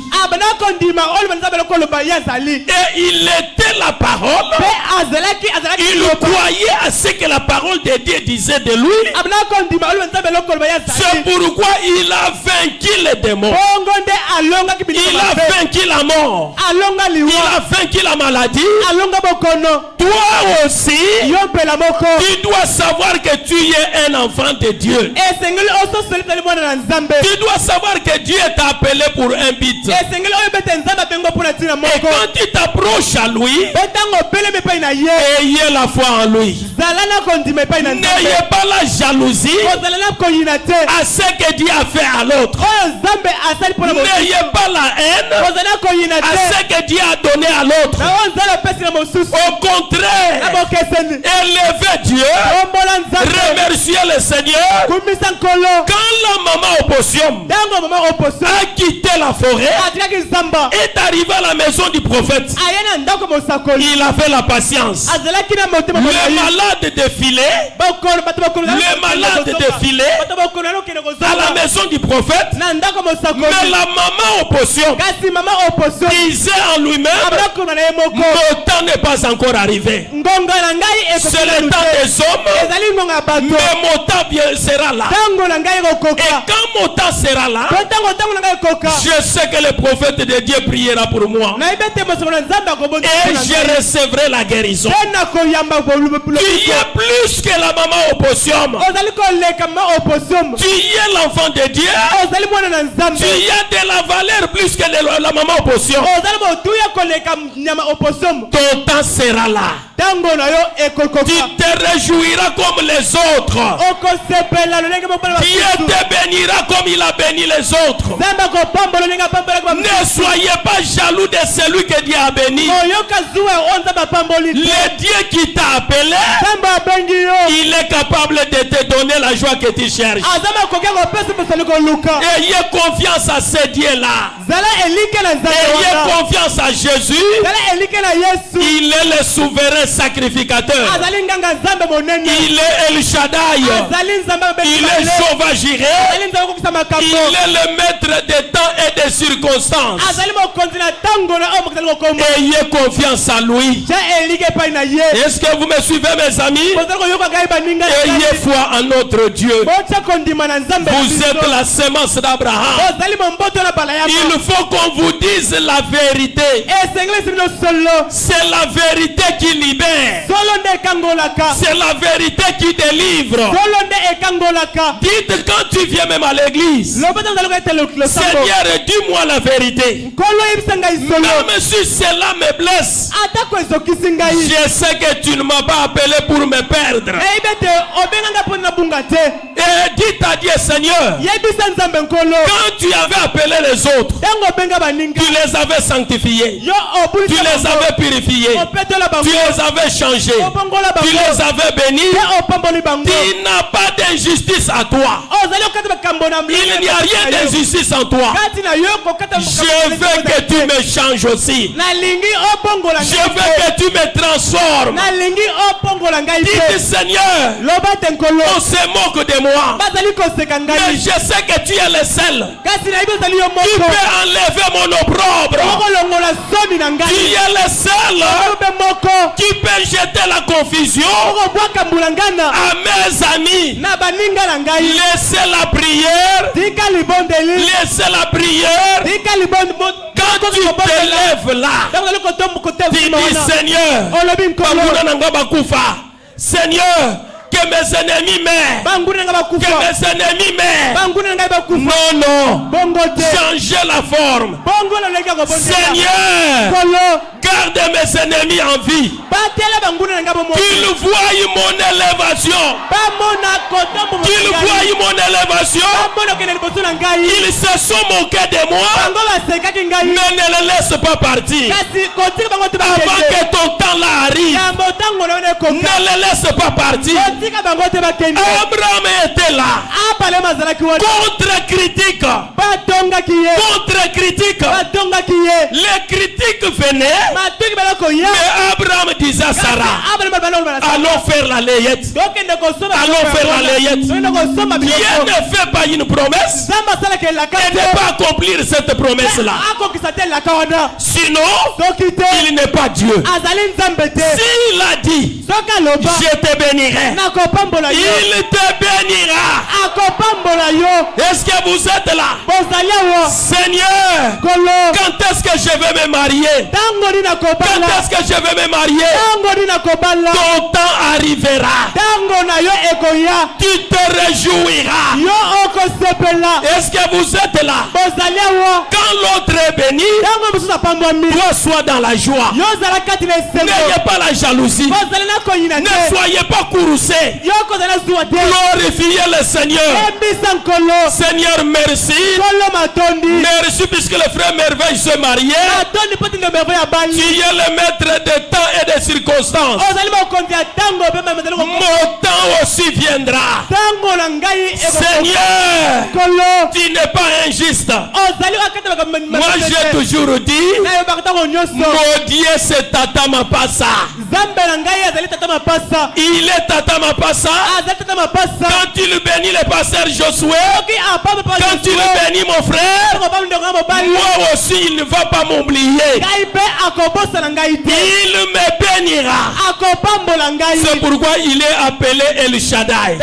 B: Et il était la parole. Il croyait à ce que la parole de Dieu disait de lui. C'est pourquoi il a vaincu les démons. Il a vaincu la mort. Il a vaincu la maladie. Toi aussi, tu dois savoir que tu es un enfant de Dieu. Tu dois savoir que Dieu t'a appelé pour un but. Et quand tu t'approches à lui, ayez la foi en lui. N'ayez pas la jalousie à ce que Dieu a fait à l'autre. N'ayez pas la haine à ce que Dieu a donné à l'autre. Au contraire, élevez Dieu, remerciez le Seigneur. Quand la maman Opposium a quitté la forêt, est arrivé à la maison du prophète, il avait la patience. Le malade défilait à la maison du prophète, mais la maman Opposium disait en lui-même, mon temps n'est pas encore arrivé. C'est le temps des hommes, mais mon temps sera là. Et quand mon temps sera là, je sais que le prophète de Dieu priera pour moi. Et je recevrai la guérison. Tu es plus que la maman Opposium. Tu es l'enfant de Dieu. Tu as de la valeur plus que la maman Opposium. Ton temps sera là. Tu te réjouiras comme les autres. Dieu te bénira comme il a béni les autres. Ne soyez pas jaloux de celui que Dieu a béni. Le Dieu qui t'a appelé, il est capable de te donner la joie que tu cherches. Ayez confiance à ce Dieu-là. Ayez confiance à Jésus. Il est le souverain sacrificateur. Il est El Shaddai. Il est Jehovah Jireh. Il est le maître des temps et des circonstances. Ayez confiance à lui. Est-ce que vous me suivez, mes amis? Ayez foi en notre Dieu. Vous êtes la sémence d'Abraham. Il faut qu'on vous dise la vérité. C'est la vérité qui libère. C'est la vérité qui délivre. Dites quand tu viens même à l'église, Seigneur, dis-moi la vérité. Même si cela me blesse, je sais que tu ne m'as pas appelé pour me perdre. Et dites à Dieu, Seigneur, quand tu avais appelé les autres, tu les avais sanctifiés, tu les avais purifiés, tu les avais changés, tu les avais bénis. Tu n'as pas d'injustice à toi. Il n'y a rien d'injustice en toi. Je veux que tu me changes aussi. Je veux que tu me transformes. Dites, Seigneur, on se moque de moi, mais je sais que tu es le seul qui peut enlever mon opprobre. Tu es le seul qui peut jeter la confusion à mes amis. Laissez la prière. Laissez la prière. Quand tu te lèves là, tu dis, Seigneur, Seigneur, que mes ennemis meurent. Que mes ennemis meurent. Non, non. Changez la forme. Seigneur, garde mes ennemis en vie. Qu'ils voient mon élévation. Qu'ils voient mon élévation. Ils se sont moqués de moi. Mais ne les laisse pas partir. Avant que ton temps là arrive, ne les laisse pas partir. Abraham était là. Contre-critique. Contre-critique. Les critiques venaient. Mais Abraham disait à Sarah, allons faire la layette. Allons faire la layette. Dieu ne fait pas une promesse et ne pas accomplir cette promesse-là. Sinon, il n'est pas Dieu. S'il a dit, je te bénirai, il te bénira. Est-ce que vous êtes là? Seigneur, quand est-ce que je vais me marier? Quand est-ce que je vais me marier? Ton temps arrivera. Tu te réjouiras. Est-ce que vous êtes là? Quand l'autre est béni, toi sois dans la joie. N'ayez pas la jalousie. Ne soyez pas courroucés. Glorifiez le Seigneur. Seigneur, merci. Merci puisque le frère Merveille se mariait. Tu es le maître des temps et des circonstances. Mon temps aussi viendra. Seigneur, tu n'es pas injuste. Moi j'ai toujours dit, mon Dieu c'est Tata Mapassa. Il est Tata Mapassa. Quand il bénit le pasteur Josué, quand il bénit mon frère, moi aussi il ne va pas m'oublier. Il me bénira. C'est pourquoi il est appelé El Shaddai.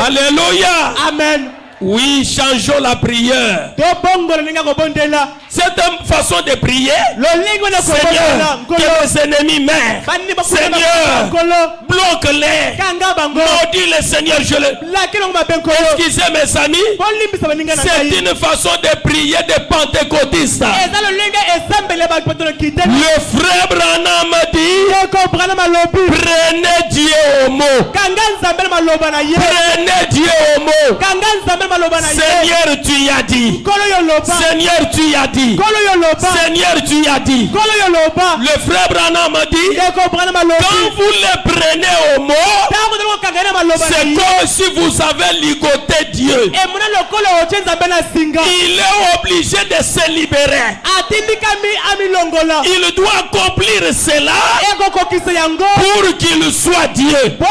B: Alléluia. Amen. Oui, changeons la prière. Cette façon de prier, Seigneur, que mes ennemis meurent. Seigneur, bloque-les. Maudis le Seigneur, je le... Excusez mes amis, c'est une façon de prier des pentecôtistes. Le frère Branham dit, Prenez Dieu au mot. Prenez Dieu au mot. Seigneur, tu y as dit. Seigneur, tu y as dit. Seigneur, tu y as dit. Le frère Branham a dit, quand vous les prenez au mot, c'est comme si vous avez ligoté Dieu. Il est obligé de se libérer. Il doit accomplir cela pour qu'il soit Dieu. Oh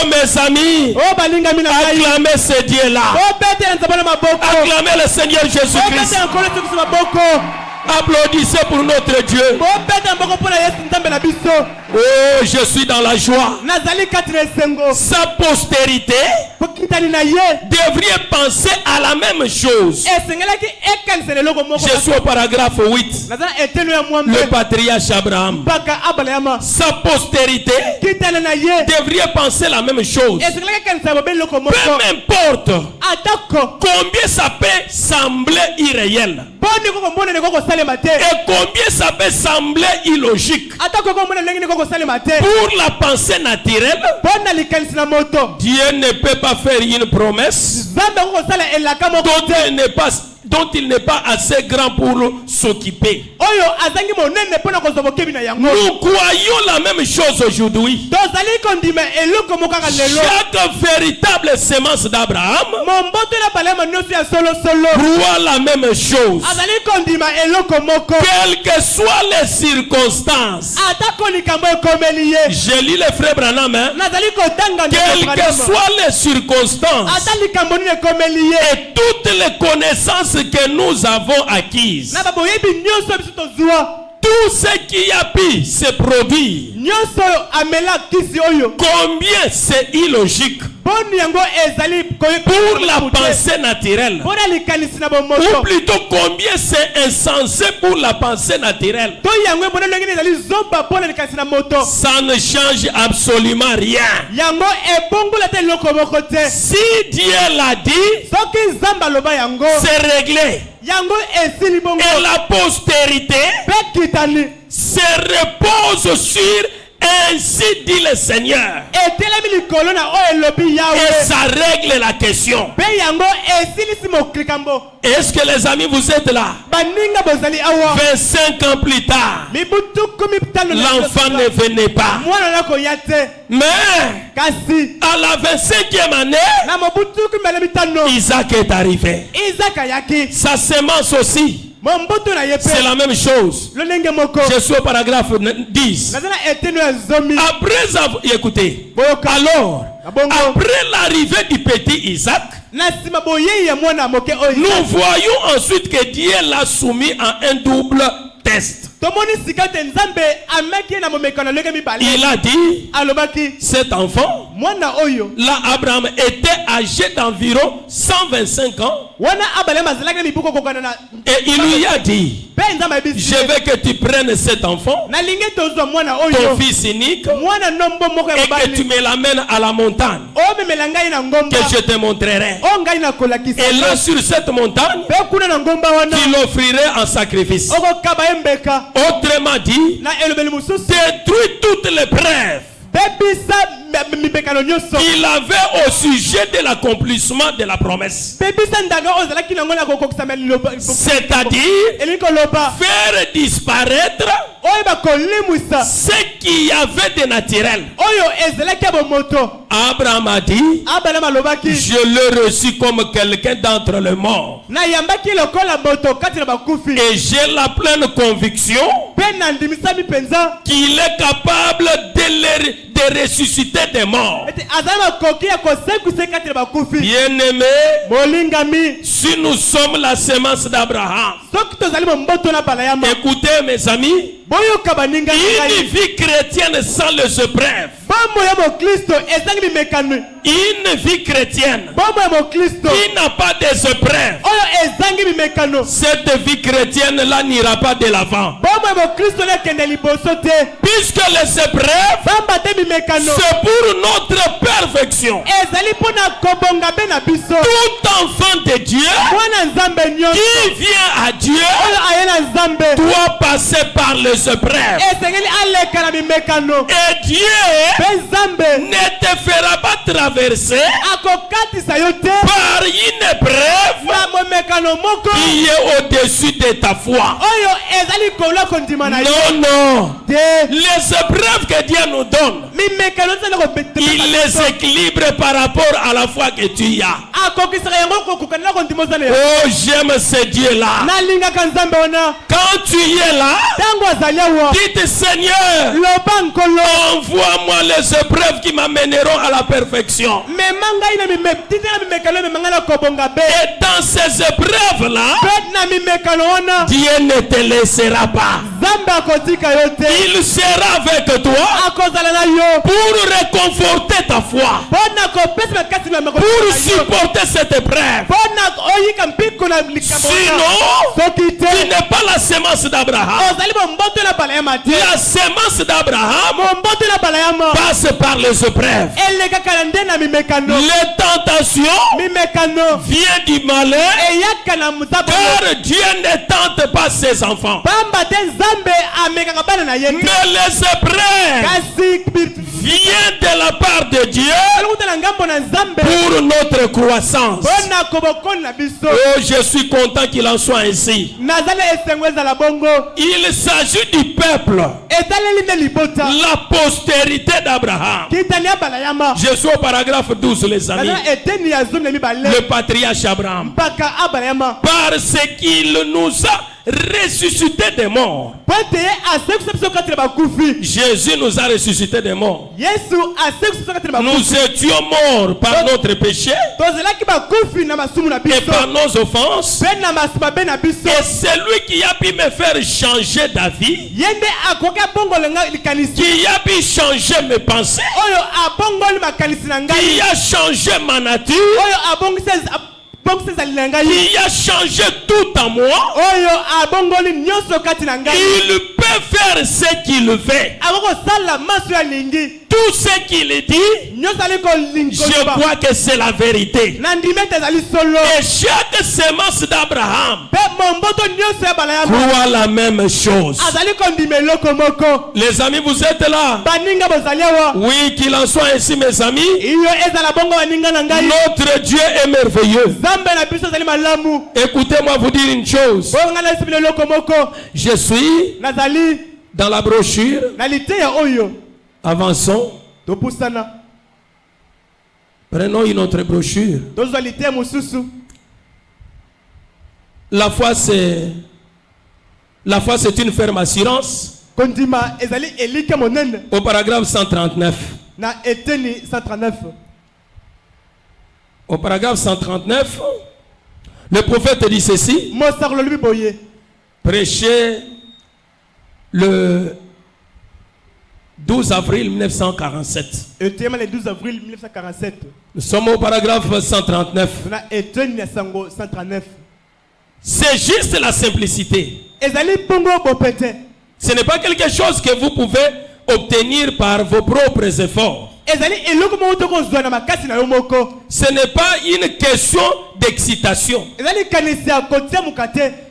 B: mes amis, acclamez ce Dieu-là. Acclamez le Seigneur Jésus-Christ. Applaudissez pour notre Dieu. Oh, je suis dans la joie. Sa postérité devrait penser à la même chose. Je suis au paragraphe 8. Le patriarche Abraham. Sa postérité devrait penser la même chose. Peu m'importe combien ça peut sembler irréel. Et combien ça peut sembler illogique. Pour la pensée naturelle, Dieu ne peut pas faire une promesse dont il n'est pas assez grand pour s'occuper. Nous croyons la même chose aujourd'hui. Chaque véritable sémence d'Abraham croit la même chose. Quelles que soient les circonstances. Je lis le frère Branham. Quelles que soient les circonstances et toutes les connaissances que nous avons acquises, tout ce qui a pu se produire, combien c'est illogique pour la pensée naturelle, ou plutôt combien c'est insensé pour la pensée naturelle. Ça ne change absolument rien. Si Dieu l'a dit, c'est réglé. Et la postérité se repose sur ainsi dit le Seigneur. Et ça règle la question. Est-ce que les amis vous êtes là? 25 ans plus tard, l'enfant ne venait pas. Mais à la 25e année, Isaac est arrivé. Sa sémence aussi. C'est la même chose. Je suis au paragraphe 10. Après avoir écouté, alors, après l'arrivée du petit Isaac, nous voyons ensuite que Dieu l'a soumis à un double test. Il a dit, cet enfant, là Abraham était âgé d'environ 125 ans. Et il lui a dit, je veux que tu prennes cet enfant, ton fils unique, et que tu me l'amènes à la montagne, que je te montrerai. Et là sur cette montagne, tu l'offrirais en sacrifice. Autrement dit, détruis toutes les preuves qu'il avait au sujet de l'accomplissement de la promesse. C'est-à-dire faire disparaître ce qu'il y avait de naturel. Abraham a dit, je l'ai reçu comme quelqu'un d'entre les morts. Et j'ai la pleine conviction qu'il est capable de ressusciter des morts. Bien-aimés, si nous sommes la sémence d'Abraham, écoutez mes amis, une vie chrétienne sans les épreuves, une vie chrétienne qui n'a pas des épreuves, cette vie chrétienne là n'ira pas de l'avant. Puisque les épreuves, c'est pour notre perfection. Tout enfant de Dieu qui vient à Dieu doit passer par les épreuves. Et Dieu ne te fera pas traverser par une épreuve qui est au-dessus de ta foi. Non, non. Les épreuves que Dieu nous donne, il les équilibre par rapport à la foi que tu as. Oh, j'aime ce Dieu-là. Quand tu es là, dites Seigneur, envoie-moi les épreuves qui m'amèneront à la perfection. Et dans ces épreuves-là, Dieu ne te laissera pas. Il sera avec toi pour réconforter ta foi, pour supporter cette épreuve. Sinon, tu n'es pas la sémence d'Abraham. La sémence d'Abraham passe par les épreuves. Les tentations viennent du malheur, car Dieu ne tente pas ses enfants. Mais les épreuves viennent de la part de Dieu pour notre croissance. Oh, je suis content qu'il en soit ainsi. Il s'agit du peuple, la postérité d'Abraham. Je suis au paragraphe 12, les amis. Le patriarche Abraham. Parce qu'il nous a ressuscité des morts. Jésus nous a ressuscité des morts. Nous étions morts par notre péché et par nos offenses. Et celui qui a pu me faire changer d'avis, qui a pu changer mes pensées, qui a changé ma nature, qui a changé tout en moi, il peut faire ce qu'il fait. Tout ce qu'il dit, je crois que c'est la vérité. Et chaque sémence d'Abraham croit la même chose. Les amis, vous êtes là? Oui, qu'il en soit ainsi, mes amis. Notre Dieu est merveilleux. Écoutez-moi vous dire une chose. Je suis dans la brochure. Avançons. Prenons une autre brochure. La foi c'est une ferme assurance. Au paragraphe 139. Au paragraphe 139, le prophète dit ceci. Prêché le 12 avril 1947. Nous sommes au paragraphe 139. C'est juste la simplicité. Ce n'est pas quelque chose que vous pouvez obtenir par vos propres efforts. Ce n'est pas une question d'excitation.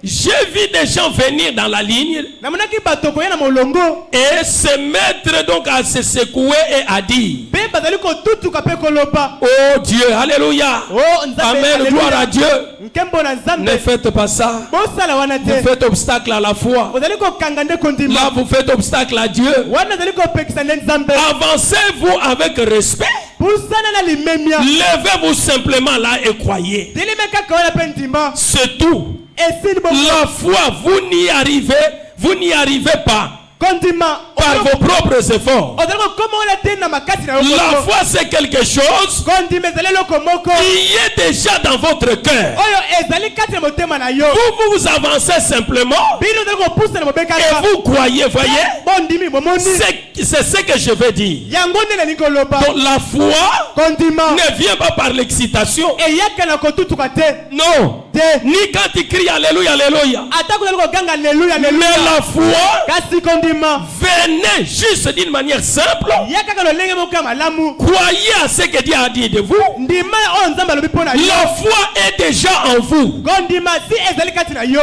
B: J'ai vu des gens venir dans la ligne et se mettre donc à se secouer et à dire: oh Dieu, alléluia, amen, gloire à Dieu. Ne faites pas ça. Vous faites obstacle à la foi. Là vous faites obstacle à Dieu. Avancez-vous avec respect. Levez-vous simplement là et croyez. C'est tout. La foi, vous n'y arrivez pas par vos propres efforts. La foi, c'est quelque chose qui est déjà dans votre cœur. Vous avancez simplement et vous croyez, voyez. C'est ce que je veux dire. Donc la foi ne vient pas par l'excitation. Non. Ni quand tu cries Alléluia, Alléluia. Mais la foi venez juste d'une manière simple. Croyez à ce que Dieu a dit de vous. La foi est déjà en vous.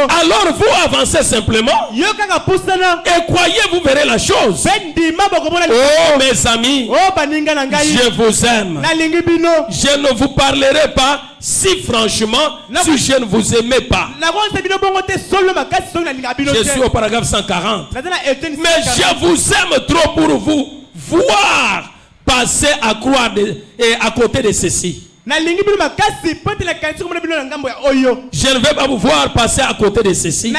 B: Alors vous avancez simplement et croyez, vous verrez la chose. Oh mes amis, je vous aime. Je ne vous parlerai pas si franchement, si je ne vous aimais pas. Je suis au paragraphe 140. Mais je vous aime trop pour vous voir passer à croire à côté de ceci. Je ne vais pas vous voir passer à côté de ceci.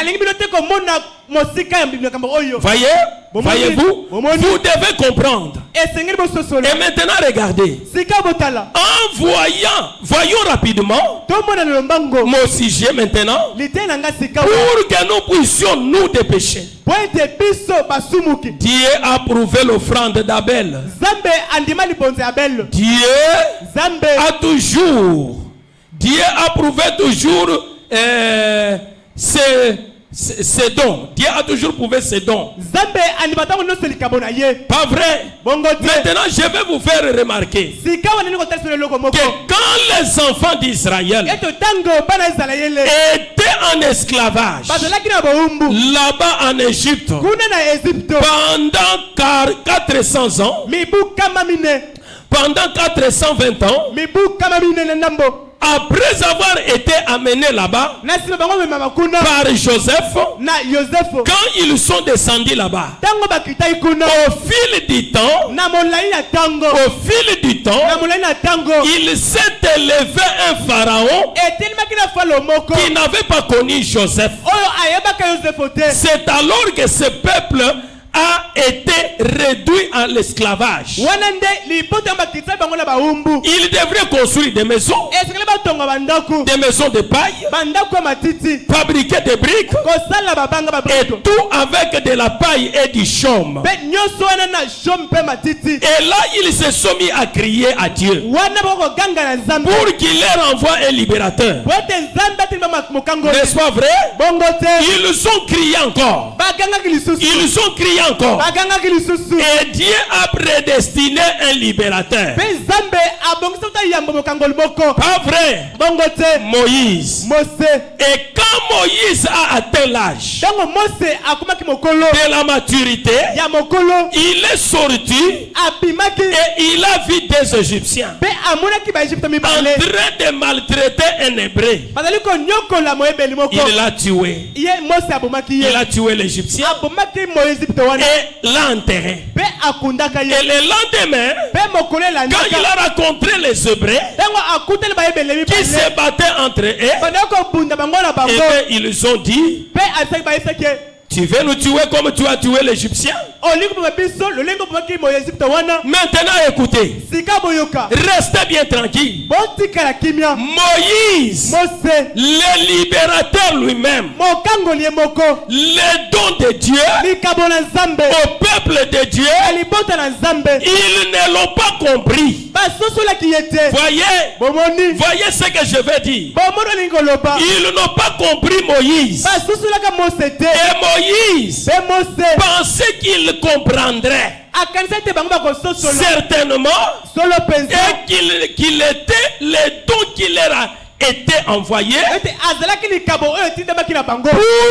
B: Voyez-vous, vous devez comprendre. Et maintenant regardez. Voyons rapidement mon sujet maintenant, pour que nous puissions nous dépêcher. Dieu a approuvé l'offrande d'Abel. Dieu a approuvé toujours ses dons. Dieu a toujours prouvé ses dons. Pas vrai? Maintenant, je vais vous faire remarquer que quand les enfants d'Israël étaient en esclavage là-bas en Égypte pendant 400 ans, pendant 420 ans, après avoir été amenés là-bas par Joseph, quand ils sont descendus là-bas, au fil du temps, il s'est élevé un pharaon qui n'avait pas connu Joseph. C'est alors que ce peuple a été réduit à l'esclavage. Il devrait construire des maisons de paille, fabriquer des briques, et tout avec de la paille et du chaume. Et là, ils se sont mis à crier à Dieu pour qu'il leur envoie un libérateur. N'est-ce pas vrai? Ils ont crié encore. Ils ont crié encore. Et Dieu a prédestiné un libérateur. Pas vrai? Moïse. Et quand Moïse a atteint l'âge de la maturité, il est sorti et il a vu des Égyptiens en train de maltraiter un Hébreu. Il l'a tué. Il a tué l'Égyptien et l'a enterré. Et le lendemain, quand il a rencontré les Hébreux qui se battaient entre eux, et ils ont dit: tu veux nous tuer comme tu as tué l'Égyptien? Maintenant écoutez, restez bien tranquille. Moïse, le libérateur lui-même, le don de Dieu au peuple de Dieu, ils ne l'ont pas compris. Voyez ce que je veux dire. Ils n'ont pas compris Moïse. Et Moïse pensait qu'il comprendrait certainement et qu'il était le don qu'il leur a été envoyé pour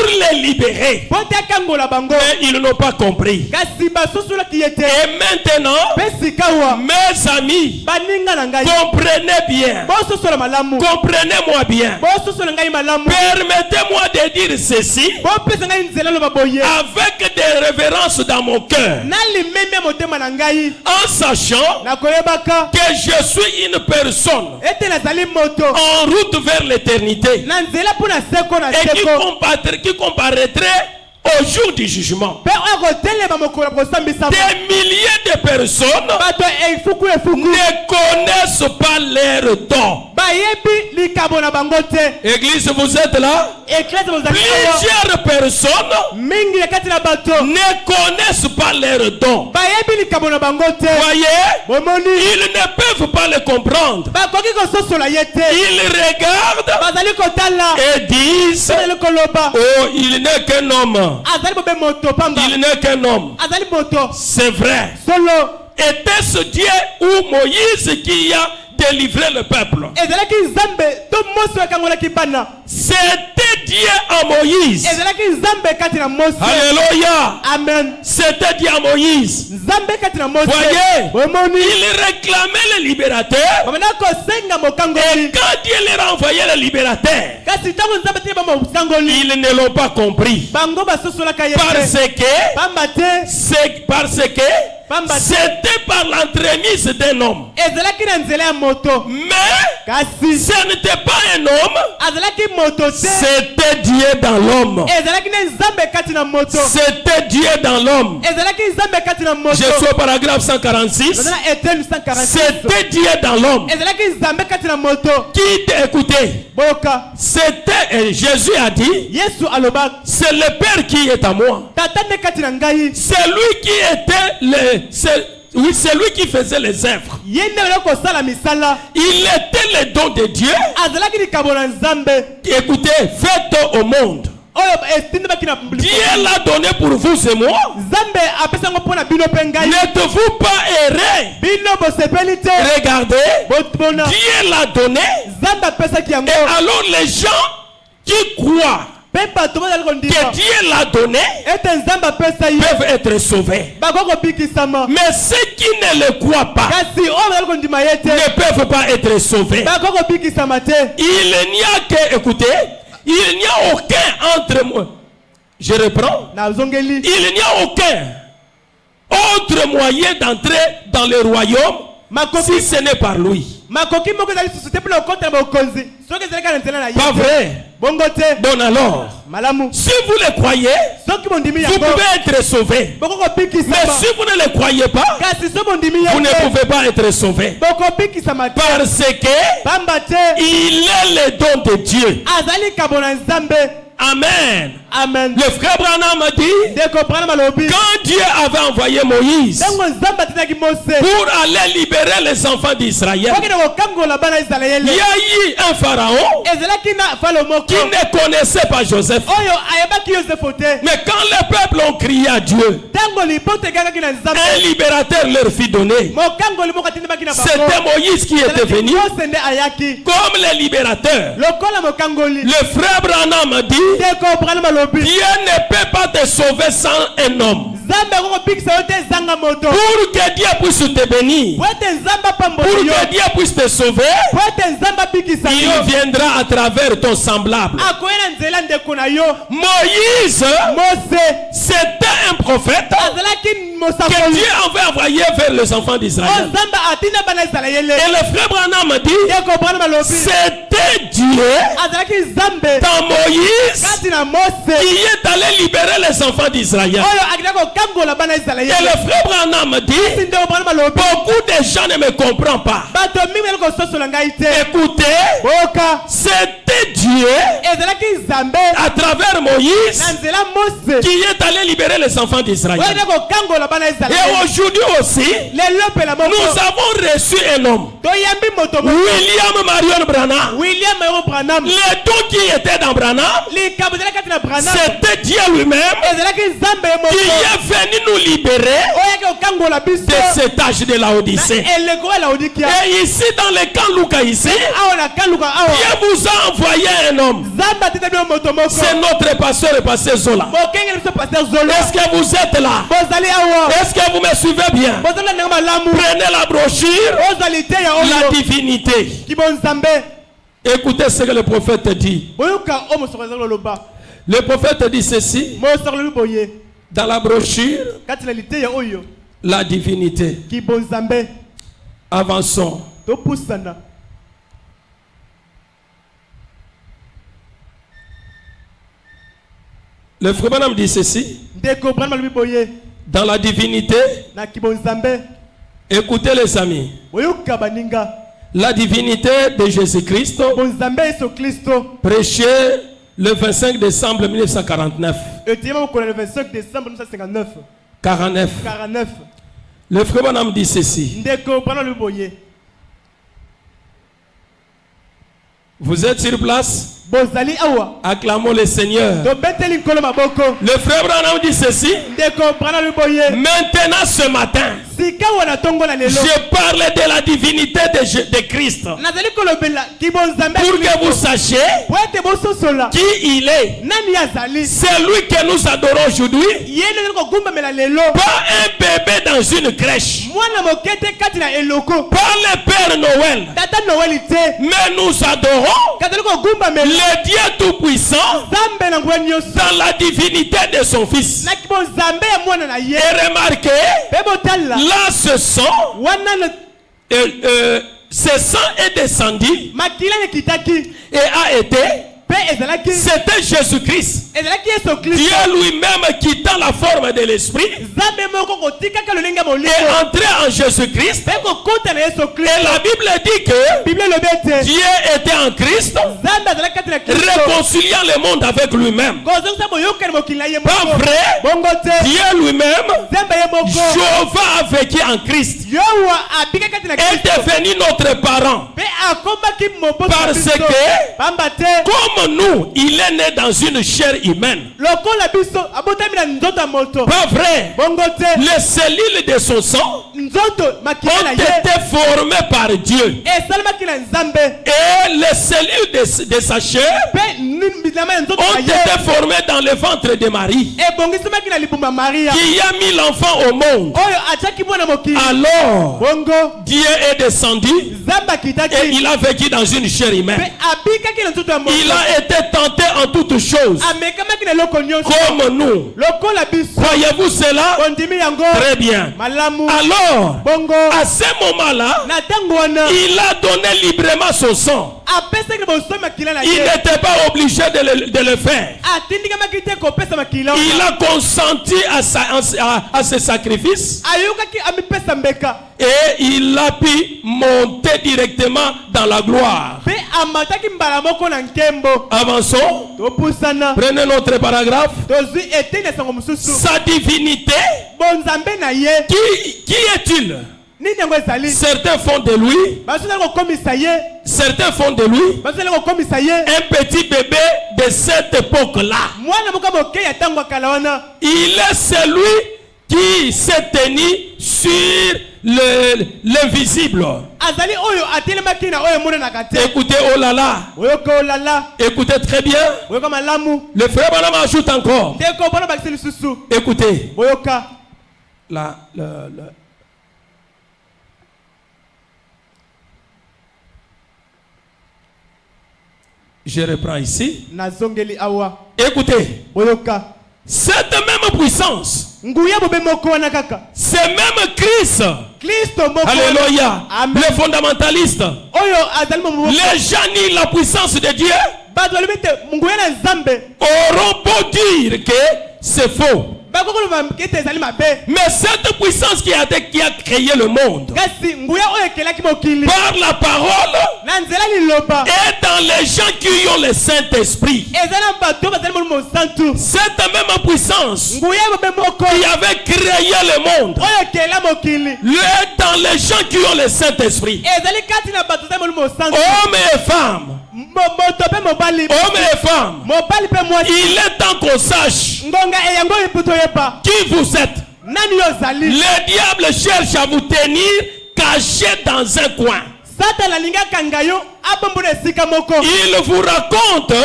B: les libérer. Mais ils n'ont pas compris. Et maintenant, mes amis, comprenez bien. Comprenez-moi bien. Permettez-moi de dire ceci avec des révérences dans mon cœur, en sachant que je suis une personne en route vers l'éternité et qui comparaîtrait au jour du jugement. Des milliers de personnes ne connaissent pas leur temps. Église, vous êtes là? Plusieurs personnes ne connaissent pas leurs dons. Voyez, ils ne peuvent pas les comprendre. Ils regardent et disent, oh, il n'est qu'un homme. Il n'est qu'un homme. C'est vrai. Était-ce Dieu ou Moïse qui a délivré le peuple? C'était Dieu à Moïse. Alléluia.
A: Amen.
B: C'était Dieu à Moïse. Voyez, il réclamait le libérateur. Et quand Dieu leur a envoyé le libérateur, ils ne l'ont pas compris. Parce que c'était par l'entremise d'un homme. Mais ce n'était pas un homme. C'était Dieu dans l'homme. C'était Dieu dans l'homme. Je suis au paragraphe 146. C'était Dieu dans l'homme. Qui écoutez? C'était, Jésus a dit, c'est le Père qui est à moi. C'est lui qui était oui, c'est lui qui faisait les œuvres. Il était le don de Dieu. Écoutez, faites au monde. Dieu l'a donné pour vous, c'est moi. N'êtes-vous pas erré? Regardez, Dieu l'a donné. Et alors les gens qui croient que Dieu l'a donné peuvent être sauvés. Mais ceux qui ne le croient pas ne peuvent pas être sauvés. Il n'y a que, écoutez, il n'y a aucun entre moi. Je reprends. Il n'y a aucun autre moyen d'entrer dans le royaume si ce n'est par lui. Pas vrai? Bon alors, si vous le croyez, vous pouvez être sauvé. Mais si vous ne le croyez pas, vous ne pouvez pas être sauvé. Parce que il est le don de Dieu. Amen.
A: Amen.
B: Le frère Branham a dit, quand Dieu avait envoyé Moïse pour aller libérer les enfants d'Israël, il y a eu un pharaon qui ne connaissait pas Joseph. Mais quand le peuple ont crié à Dieu, un libérateur leur fut donné. C'était Moïse qui était venu comme le libérateur. Le frère Branham a dit, Dieu ne peut pas te sauver sans un homme. Pour que Dieu puisse te bénir, pour que Dieu puisse te sauver, il viendra à travers ton semblable. Moïse, c'était un prophète que Dieu avait envoyé vers les enfants d'Israël. Et le frère Branham dit, c'était Dieu dans Moïse qui est allé libérer les enfants d'Israël. Et le frère Branham dit, beaucoup de gens ne me comprennent pas. Écoutez, c'était Dieu à travers Moïse qui est allé libérer les enfants d'Israël. Et aujourd'hui aussi, nous avons reçu un homme, William Marion Branham. Le don qui était dans Branham, c'était Dieu lui-même qui est venu nous libérer de cet âge de la Odyssée. Et ici dans le camp Luka ici, Dieu vous a envoyé un homme. C'est notre pasteur, le pasteur Zola. Est-ce que vous êtes là? Est-ce que vous me suivez bien? Prenez la brochure, la divinité. Écoutez ce que le prophète dit. Le prophète dit ceci dans la brochure, la divinité. Avançons. Le frère Branham dit ceci dans la divinité. Écoutez les amis, la divinité de Jésus-Christ, prêché le 25 décembre 1949. 49. Le frère Bonhomme dit ceci. Vous êtes sur place? Acclamons le Seigneur. Le frère Branham dit ceci. Maintenant ce matin, je parle de la divinité de Christ. Pour que vous sachiez qui il est. C'est lui que nous adorons aujourd'hui. Pas un bébé dans une crèche. Pas le Père Noël. Mais nous adorons le Dieu Tout-Puissant dans la divinité de son Fils. Et remarquez, là ce sang est descendu et a été. C'était Jésus-Christ. Dieu lui-même quittant la forme de l'esprit est entré en Jésus-Christ. Et la Bible dit que Dieu était en Christ, réconciliant le monde avec lui-même. Pas vrai? Dieu lui-même, Jéhovah a vécu en Christ, est devenu notre parent. Parce que, comme nous, il est né dans une chair humaine. Pas vrai? Les cellules de son sang ont été formées par Dieu. Et les cellules de sa chair ont été formées dans le ventre de Marie, qui a mis l'enfant au monde. Alors, Dieu est descendu et il a vécu dans une chair humaine. Il a été tenté en toutes choses comme nous. Croyez-vous cela? Très bien. Alors, à ce moment-là, il a donné librement son sang. Il n'était pas obligé de le faire. Il a consenti à ce sacrifice. Et il a pu monter directement dans la gloire. Avançons. Prenez notre paragraphe. Sa divinité. Qui est-il? Certains font de lui. Certains font de lui un petit bébé de cette époque-là. Il est celui qui s'est tenu sur l'invisible. Écoutez, oh là là. Écoutez très bien. Le frère Branham ajoute encore. Écoutez. Je reprends ici. Écoutez. Cette même puissance, ce même Christ, alléluia, le fondamentaliste, les gens nient la puissance de Dieu, auront beau dire que c'est faux. Mais cette puissance qui a créé le monde, par la parole, et dans les gens qui ont le Saint-Esprit, cette même puissance qui avait créé le monde, dans les gens qui ont le Saint-Esprit, hommes et femmes, hommes et femmes, il est temps qu'on sache qui vous êtes. Le diable cherche à vous tenir caché dans un coin. Il vous raconte que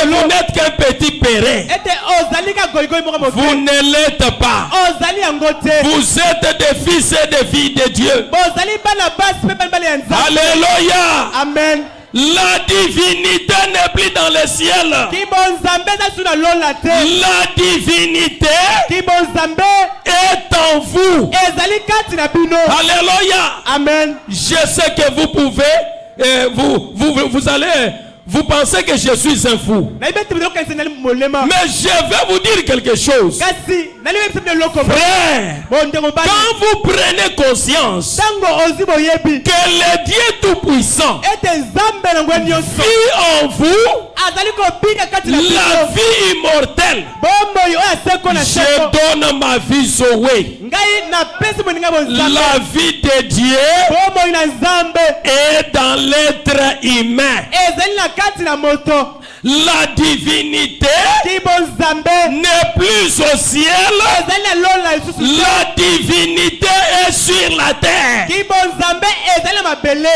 B: vous n'êtes qu'un petit périn. Vous ne l'êtes pas. Vous êtes des fils et des filles de Dieu. Alléluia. Amen. La divinité n'est plus dans le ciel. La divinité est en vous. Alléluia. Amen. Je sais que vous pouvez, vous Vous pensez que je suis un fou. Mais je vais vous dire quelque chose. Frère, quand vous prenez conscience que le Dieu Tout-Puissant vit en vous la vie immortelle, je donne ma vie Zoé. La vie de Dieu est dans l'être humain. La divinité n'est plus au ciel. La divinité est sur la terre.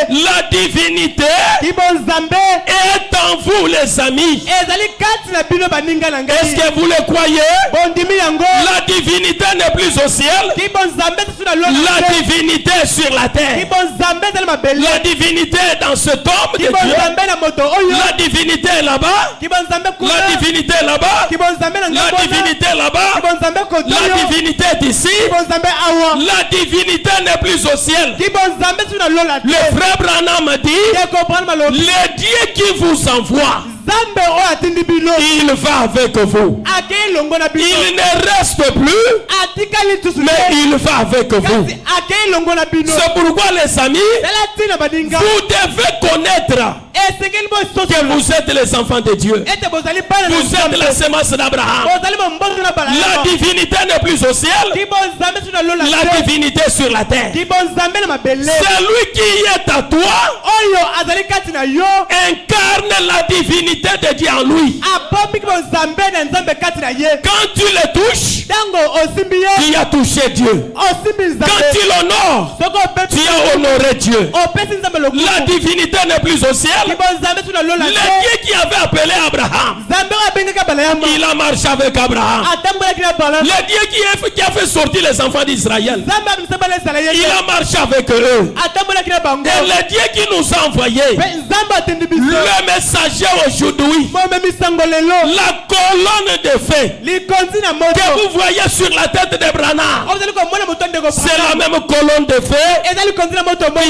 B: La divinité est en vous, les amis. Est-ce que vous le croyez? La divinité n'est plus au ciel. La divinité est sur la terre. La divinité est dans cet homme de Dieu. La divinité est là-bas. La divinité est là-bas. La divinité est là-bas. La divinité est ici. La divinité n'est plus au ciel. Le frère Branham dit, le Dieu qui vous envoie, il va avec vous. Il ne reste plus, mais il va avec vous. C'est pourquoi, les amis, vous devez connaître que vous êtes les enfants de Dieu. Vous êtes la sémence d'Abraham. La divinité n'est plus au ciel. La divinité est sur la terre. Celui qui est à toi incarne la divinité de Dieu en lui. Quand tu le touches, tu as touché Dieu. Quand tu l'honores, tu as honoré Dieu. La divinité n'est plus au ciel. Le Dieu qui avait appelé Abraham, il a marché avec Abraham. Le Dieu qui a fait sortir les enfants d'Israël, il a marché avec eux. Et le Dieu qui nous a envoyés, le messager aujourd'hui, la colonne de feu que vous voyez sur la tête de Branham, c'est la même colonne de feu qui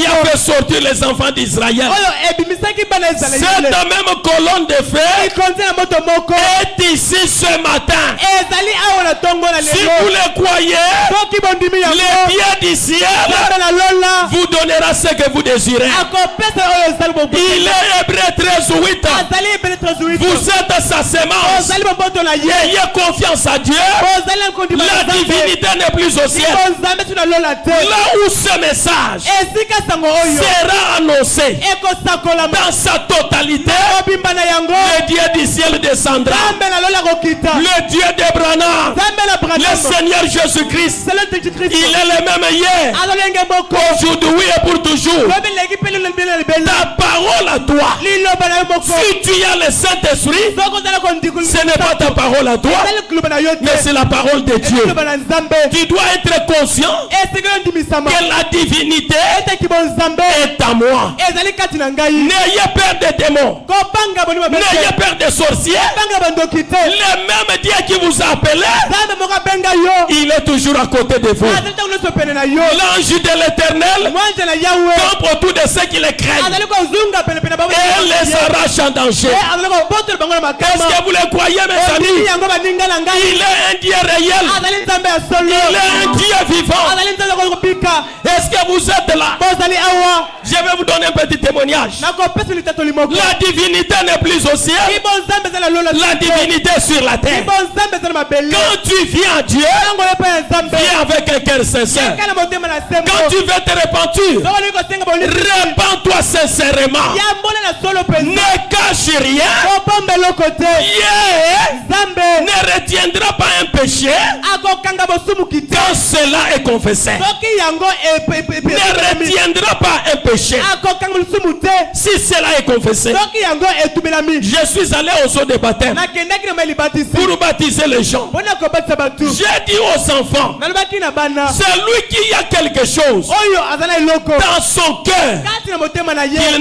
B: a fait sortir les enfants d'Israël. Cette même colonne de feu est ici ce matin. Si vous le croyez, le Dieu du ciel vous donnera ce que vous désirez. Il est Hébreux 13:8. Vous êtes sa sémence. Ayez confiance à Dieu. La divinité n'est plus au ciel. Là où ce message sera annoncé dans sa totalité, le Dieu du ciel descendra. Le Dieu d'Abraham, le Seigneur Jésus-Christ, il est le même hier, aujourd'hui et pour toujours. Ta parole à toi, si tu as le Saint-Esprit, ce n'est pas ta parole à toi, mais c'est la parole de Dieu. Tu dois être conscient que la divinité est à moi. N'ayez peur des démons, n'ayez peur des sorciers. Le même Dieu qui vous a appelé, il est toujours à côté de vous. L'ange de l'Éternel campe autour de ceux qui le craignent et les arrache en danger. Est-ce que vous le croyez, mes amis? Il est un Dieu réel. Il est un Dieu vivant. Est-ce que vous êtes là? Je vais vous donner un petit témoignage. La divinité n'est plus au ciel. La divinité est sur la terre. Quand tu viens à Dieu, viens avec un cœur sincère. Quand tu veux te repentir, répands-toi sincèrement. Ne cache rien. Ne retiendra pas un péché quand cela est confessé. Ne retiendra pas un péché si cela est confessé. Je suis allé au saut de baptême pour baptiser les gens. J'ai dit aux enfants, celui qui a quelque chose dans son cœur, qu'il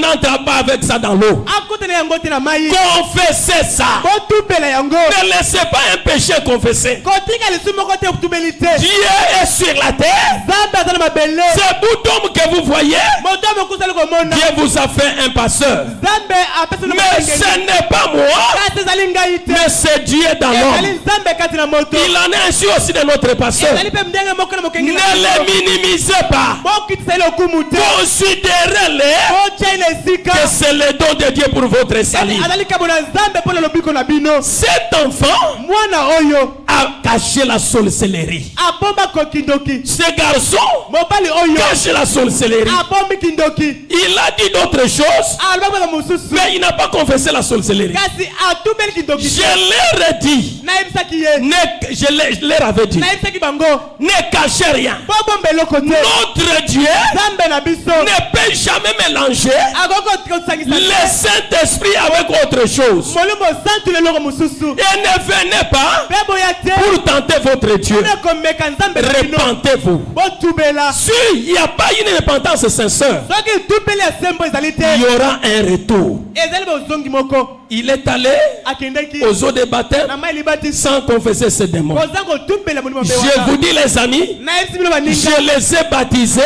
B: n'entre pas avec ça dans l'eau. Confessez ça. Ne laissez pas un péché confessé. Dieu est sur la terre. Ce bouton que vous voyez, Dieu vous a fait un passeur. Mais ce n'est pas moi, mais c'est Dieu dans l'homme. Il en est ainsi aussi de notre pasteur. Ne les minimisez pas. Considérez-les que c'est le don de Dieu pour votre salut. Cet enfant a caché la sorcellerie. Ce garçon cache la sorcellerie. Il a dit d'autres choses, mais il n'a pas confessé la sorcellerie. Je leur ai dit, je leur avais dit, ne cachez rien. Notre Dieu ne peut jamais mélanger le Saint-Esprit avec autre chose. Et ne venez pas pour tenter votre Dieu. Repentez-vous. S'il n'y a pas une repentance sincère, il y aura un retour. Il est allé aux eaux de baptême sans confesser ses démons. Je vous dis les amis, je les ai baptisés,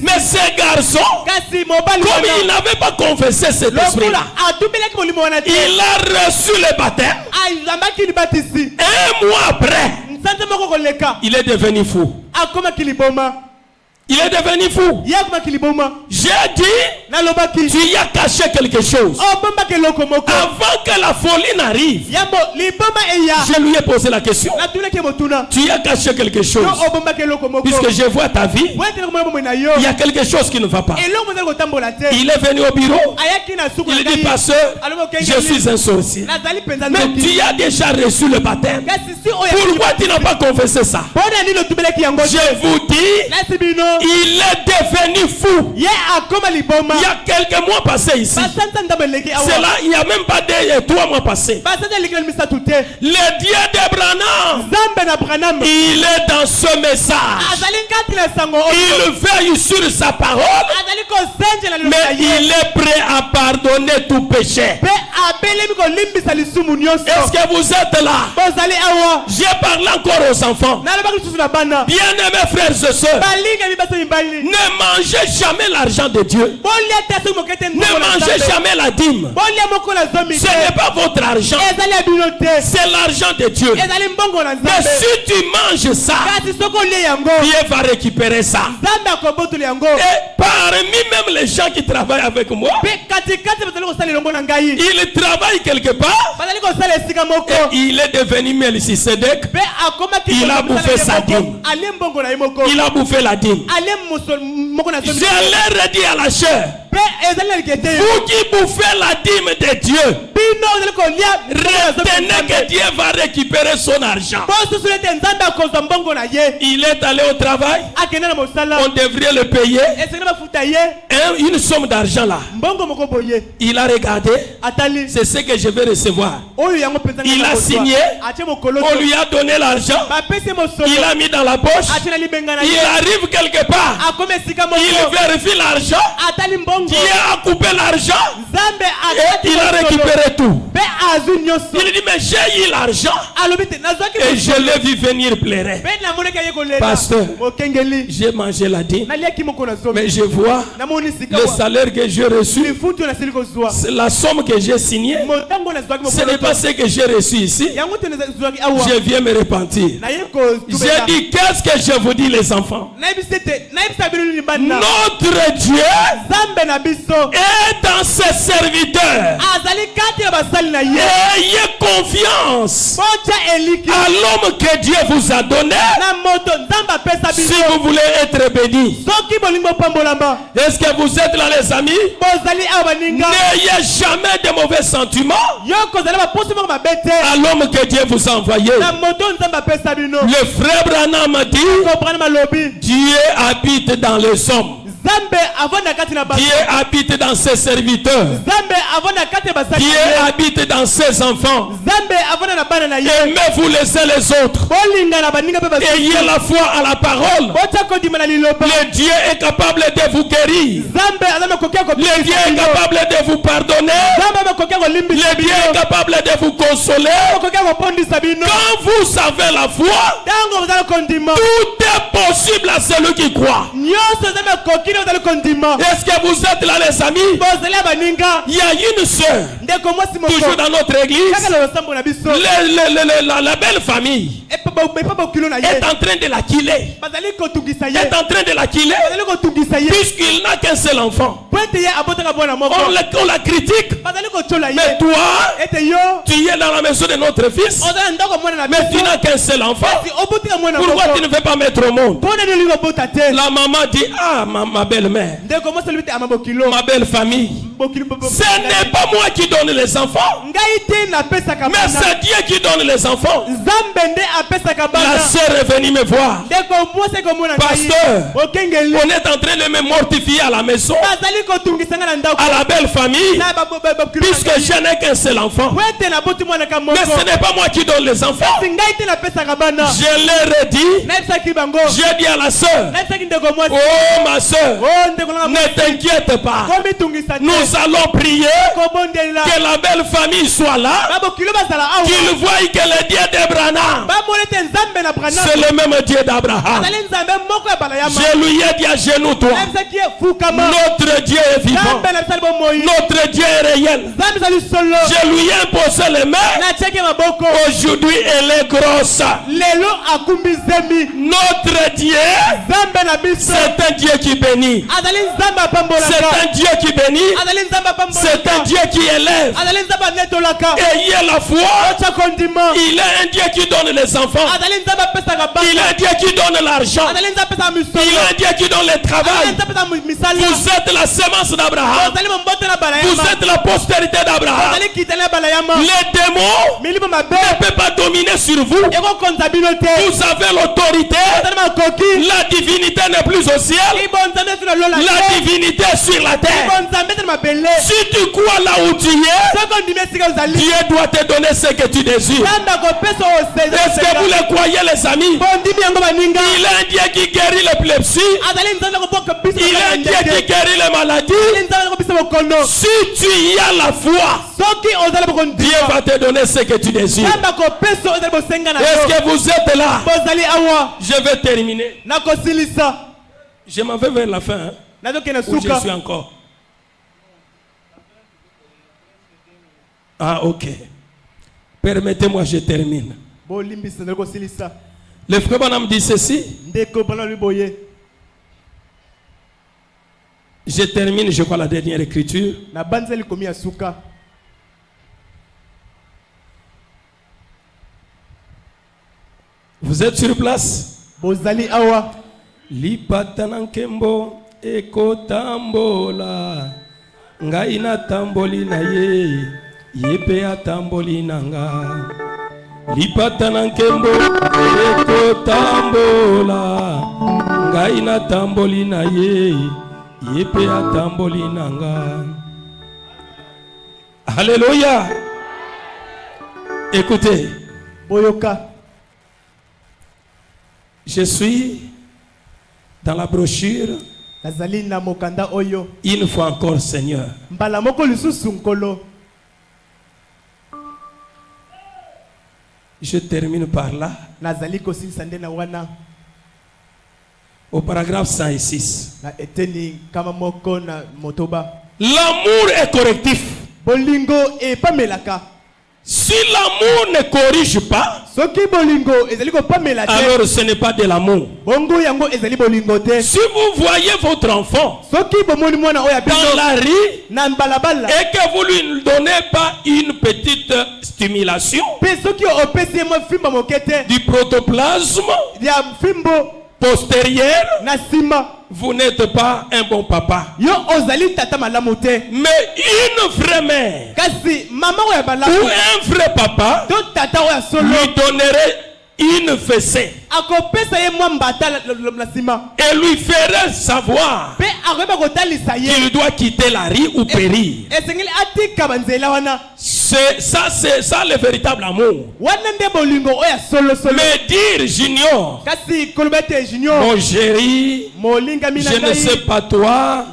B: mais ces garçons, comme il n'avait pas confessé cet esprit-là, il a reçu le baptême. Un mois après, il est devenu fou. Il est devenu fou. J'ai dit, tu y as caché quelque chose. Avant que la folie n'arrive, je lui ai posé la question. Tu y as caché quelque chose. Puisque je vois ta vie, il y a quelque chose qui ne va pas. Il est venu au bureau. Il dit, pasteur, je suis un sorcier. Mais tu as déjà reçu le baptême. Pourquoi tu n'as pas confessé ça? Je vous dis, il est devenu fou. Il y a quelques mois passés ici. C'est là, il n'y a même pas 3 mois passés. Le Dieu d'Abraham, il est dans ce message. Il veille sur sa parole, mais il est prêt à pardonner tout péché. Est-ce que vous êtes là? J'ai parlé encore aux enfants. Bien-aimés frères et sœurs, ne mangez jamais l'argent de Dieu. Ne mangez jamais la dîme. Ce n'est pas votre argent, c'est l'argent de Dieu. Mais si tu manges ça, Dieu va récupérer ça. Et parmi même les gens qui travaillent avec moi, ils travaillent quelque part. Et il est devenu Melchisedec. Il a bouffé sa dîme. Il a bouffé la dîme. Je leur ai dit à la chair, vous qui bouffez la dîme de Dieu, retenez que Dieu va récupérer son argent. Il est allé au travail, on devrait le payer une somme d'argent là. Il a regardé, c'est ce que je vais recevoir. Il a signé, on lui a donné l'argent, il a mis dans la poche, il arrive quelque part, il vérifie l'argent, Dieu a coupé l'argent et il a récupéré tout. Il dit, mais j'ai eu l'argent et je l'ai vu venir pleurer. Pasteur, j'ai mangé la dîme, mais je vois le salaire que j'ai reçu, la somme que j'ai signée, ce n'est pas ce que j'ai reçu ici. Je viens me repentir. J'ai dit, qu'est-ce que je vous dis les enfants? Notre Dieu est dans ses serviteurs. Ayez confiance à l'homme que Dieu vous a donné si vous voulez être béni. Est-ce que vous êtes là les amis? N'ayez jamais de mauvais sentiments à l'homme que Dieu vous a envoyé. Le frère Branham a dit, Dieu habite dans les hommes. Dieu habite dans ses serviteurs. Dieu habite dans ses enfants. Aimez-vous les uns les autres. Ayez la foi à la parole. Le Dieu est capable de vous guérir. Le Dieu est capable de vous pardonner. Le Dieu est capable de vous consoler. Quand vous avez la foi, tout est possible à celui qui croit. Est-ce que vous êtes là, les amis? Il y a une sœur, toujours dans notre église, la belle famille est en train de la killer. Est en train de la killer puisqu'il n'a qu'un seul enfant. On la critique. Mais toi, tu es dans la maison de notre fils, mais tu n'as qu'un seul enfant. Pourquoi tu ne veux pas mettre au monde? La maman dit, ah, ma belle-mère, ma belle famille, ce n'est pas moi qui donne les enfants, mais c'est Dieu qui donne les enfants. La sœur est venue me voir. Pasteur, on est en train de me mortifier à la maison, à la belle famille, puisque je n'ai qu'un seul enfant. Mais ce n'est pas moi qui donne les enfants. Je leur ai dit, j'ai dit à la sœur, oh ma sœur, ne t'inquiète pas, nous allons prier que la belle famille soit là, qu'il voie que le Dieu d'Abraham, c'est le même Dieu d'Abraham. Je lui ai dit à genoux, toi, notre Dieu est vivant, notre Dieu est réel. Je lui ai imposé les mains. Aujourd'hui elle est grosse. Notre Dieu, c'est un Dieu qui bénit, c'est un Dieu qui bénit, c'est un Dieu qui élève. Ayez la foi. Il est un Dieu qui donne les enfants, il est un Dieu qui donne l'argent, il est un Dieu qui donne le travail. Vous êtes la sémence d'Abraham, vous êtes la postérité d'Abraham. Les démons ne peuvent pas dominer sur vous. Vous avez l'autorité. La divinité n'est plus au ciel, la divinité est sur la terre. Si tu crois là où tu es, Dieu doit te donner ce que tu désires. Est-ce que vous le croyez, les amis? Il est un Dieu qui guérit l'épilepsie, il est un Dieu qui guérit les maladies. Si tu y as la foi, Dieu va te donner ce que tu désires. Est-ce que vous êtes là? Je vais terminer. Je m'en vais vers la fin, hein, où je suis encore. Ah, ok. Permettez-moi, je termine. Le frère Branham dit ceci. Je termine, je crois, la dernière écriture. Vous êtes sur place? Lipatanankembo ekotambola ngai na tamboli na ye yepe atamboli nanga. Lipatanankembo ekotambola ngai na tamboli na ye yepe atamboli nanga. Alléluia. Écoutez, je suis dans la brochure. Une fois encore, Seigneur. Je termine par là. Au paragraphe 106. L'amour est correctif. Si l'amour ne corrige pas, alors ce n'est pas de l'amour. Si vous voyez votre enfant dans la rue et que vous ne lui donnez pas une petite stimulation du protoplasme postérieur, vous n'êtes pas un bon papa. Mais une vraie mère ou un vrai papa lui donnerait une fessée et lui ferait savoir qu'il doit quitter la rue ou périr. C'est ça le véritable amour. Mais dire Junior, mon chéri, je ne sais pas toi,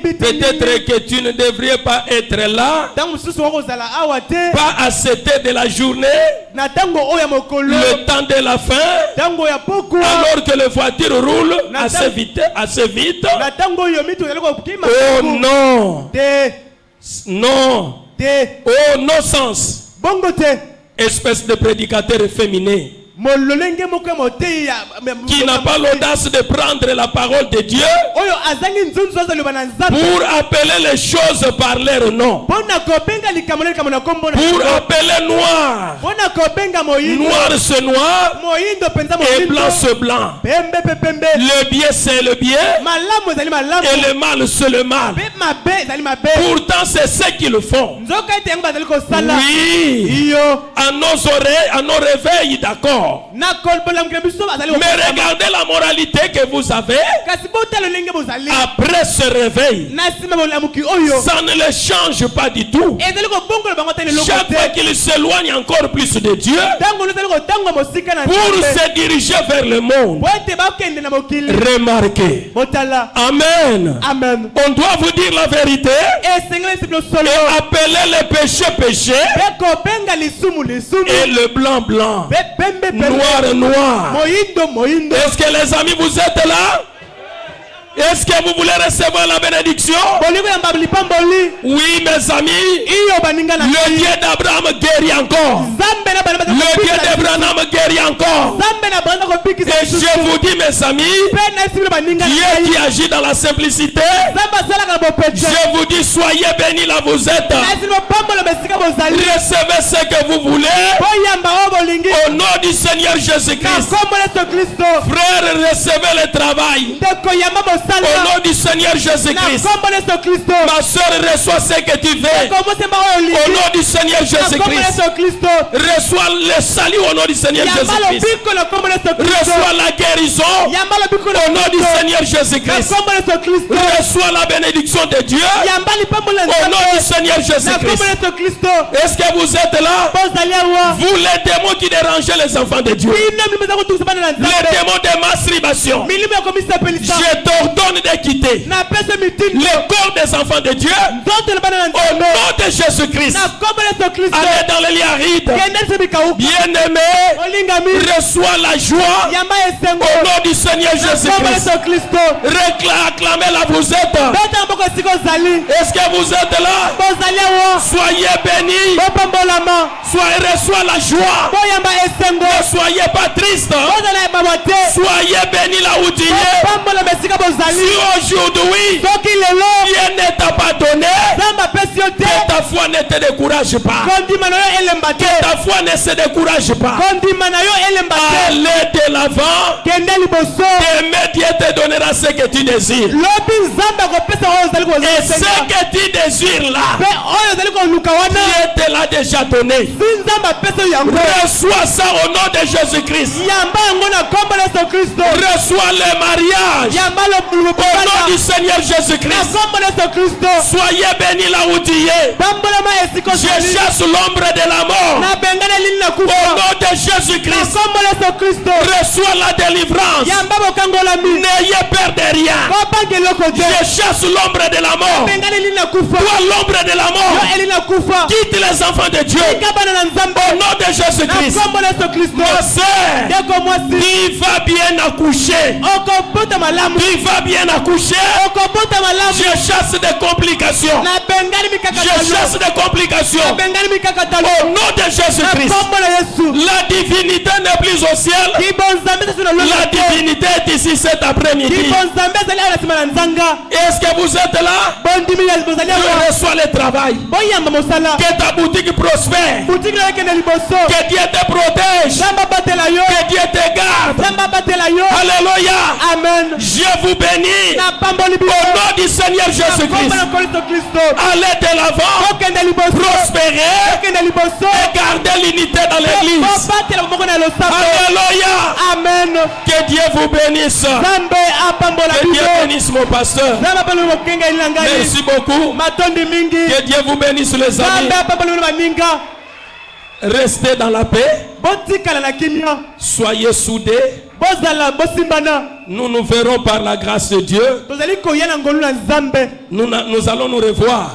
B: peut-être que tu ne devrais pas être là, pas à cette heure de la journée, le temps de la fin, alors que les voitures roulent assez vite. Oh non. Non. Oh non sens. Espèce de prédicateur efféminé qui n'a pas l'audace de prendre la parole de Dieu pour appeler les choses par leur nom, pour appeler noir c'est noir et blanc c'est blanc, le bien c'est le bien et le mal c'est le mal. Pourtant c'est ce qu'ils font. Oui, à nos oreilles, à nos réveils, d'accord. Mais regardez la moralité que vous avez après ce réveil. Ça ne le change pas du tout. Chaque fois qu'il s'éloigne encore plus de Dieu pour se diriger vers le monde, remarquez. Amen. On doit vous dire la vérité et appeler le péché péché et le blanc blanc, noir noir. Est-ce que les amis vous êtes là? Est-ce que vous voulez recevoir la bénédiction? Oui, mes amis. Le Dieu d'Abraham guérit encore. Le Dieu d'Abraham guérit encore. Et je vous dis, mes amis, Dieu qui agit dans la simplicité, je vous dis, soyez bénis là vous êtes. Recevez ce que vous voulez au nom du Seigneur Jésus-Christ. Frères, recevez le travail au nom du Seigneur Jésus-Christ. Ma soeur, reçois ce que tu veux au nom du Seigneur Jésus-Christ. Reçois le salut au nom du Seigneur Jésus-Christ. Reçois la guérison au nom du Seigneur Jésus-Christ. Reçois la bénédiction de Dieu au nom du Seigneur Jésus-Christ. Est-ce que vous êtes là? Vous les démons qui dérangent les enfants de Dieu, les démons de masturbation, je t'ordonne de quitter le corps des enfants de Dieu au nom de Jésus-Christ. Allez dans les lieux arides. Bien-aimé, reçois la joie au nom du Seigneur Jésus-Christ. Acclamez-la, vous êtes. Est-ce que vous êtes là? Soyez bénis. Reçois la joie. Ne soyez pas triste. Soyez bénis là où tu es. Si aujourd'hui Dieu ne t'a pas donné, que ta foi ne te décourage pas, que ta foi ne se décourage pas. Allez de l'avant et Dieu te donnera ce que tu désires. Et ce que tu désires là, Dieu te l'a déjà donné. Reçois ça au nom de Jésus-Christ. Reçois le mariage au nom du Seigneur Jésus-Christ. Soyez bénis là où tu es. Je chasse l'ombre de la mort au nom de Jésus-Christ. Reçois la délivrance. N'ayez peur de rien. Je chasse l'ombre de la mort. Toi, l'ombre de la mort, quitte les enfants de Dieu au nom de Jésus-Christ. Ma sœur, tu vas bien accoucher. Tu vas bien accoucher. Je chasse des complications. Je chasse des complications au nom de Jésus-Christ. La divinité n'est plus au ciel. La divinité est ici cet après-midi. Est-ce que vous êtes là? Tu reçois le travail. Que ta boutique prospère. Que Dieu te protège. Que Dieu te garde. Alléluia. Amen. Je vous bénis au nom du Seigneur Jésus-Christ. Allez de l'avant, prospérer et garder l'unité dans l'église. Alléluia. Amen. Que Dieu vous bénisse. Que Dieu bénisse mon pasteur. Merci beaucoup. Que Dieu vous bénisse les amis. Restez dans la paix. Soyez soudés. Nous nous verrons par la grâce de Dieu. Nous allons nous revoir.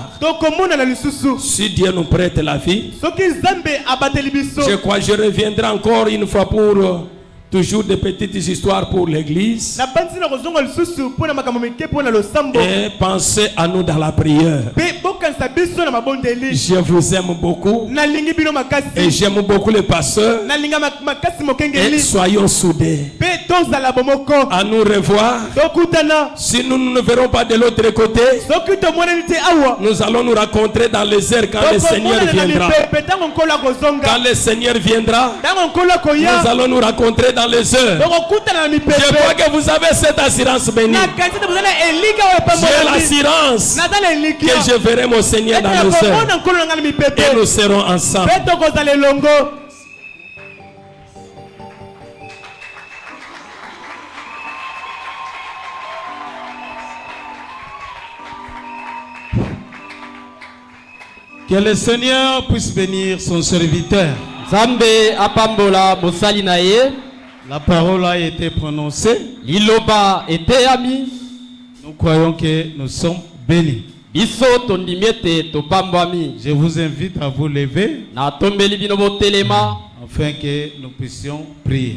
B: Si Dieu nous prête la vie, je crois que je reviendrai encore une fois pour toujours des petites histoires pour l'église. Et pensez à nous dans la prière. Je vous aime beaucoup. Et j'aime beaucoup les pasteurs. Et soyons soudés. À nous revoir. Si nous ne verrons pas de l'autre côté, nous allons nous rencontrer dans les airs quand le Seigneur viendra. Quand le Seigneur viendra, nous allons nous rencontrer dans les heures. Je crois que vous avez cette assurance bénie. J'ai l'assurance que je verrai mon Seigneur dans les heures. Et nous serons ensemble.
A: Que le Seigneur puisse bénir son serviteur. La parole a été prononcée. Nous croyons que nous sommes bénis. Je vous invite à vous lever afin que nous puissions prier.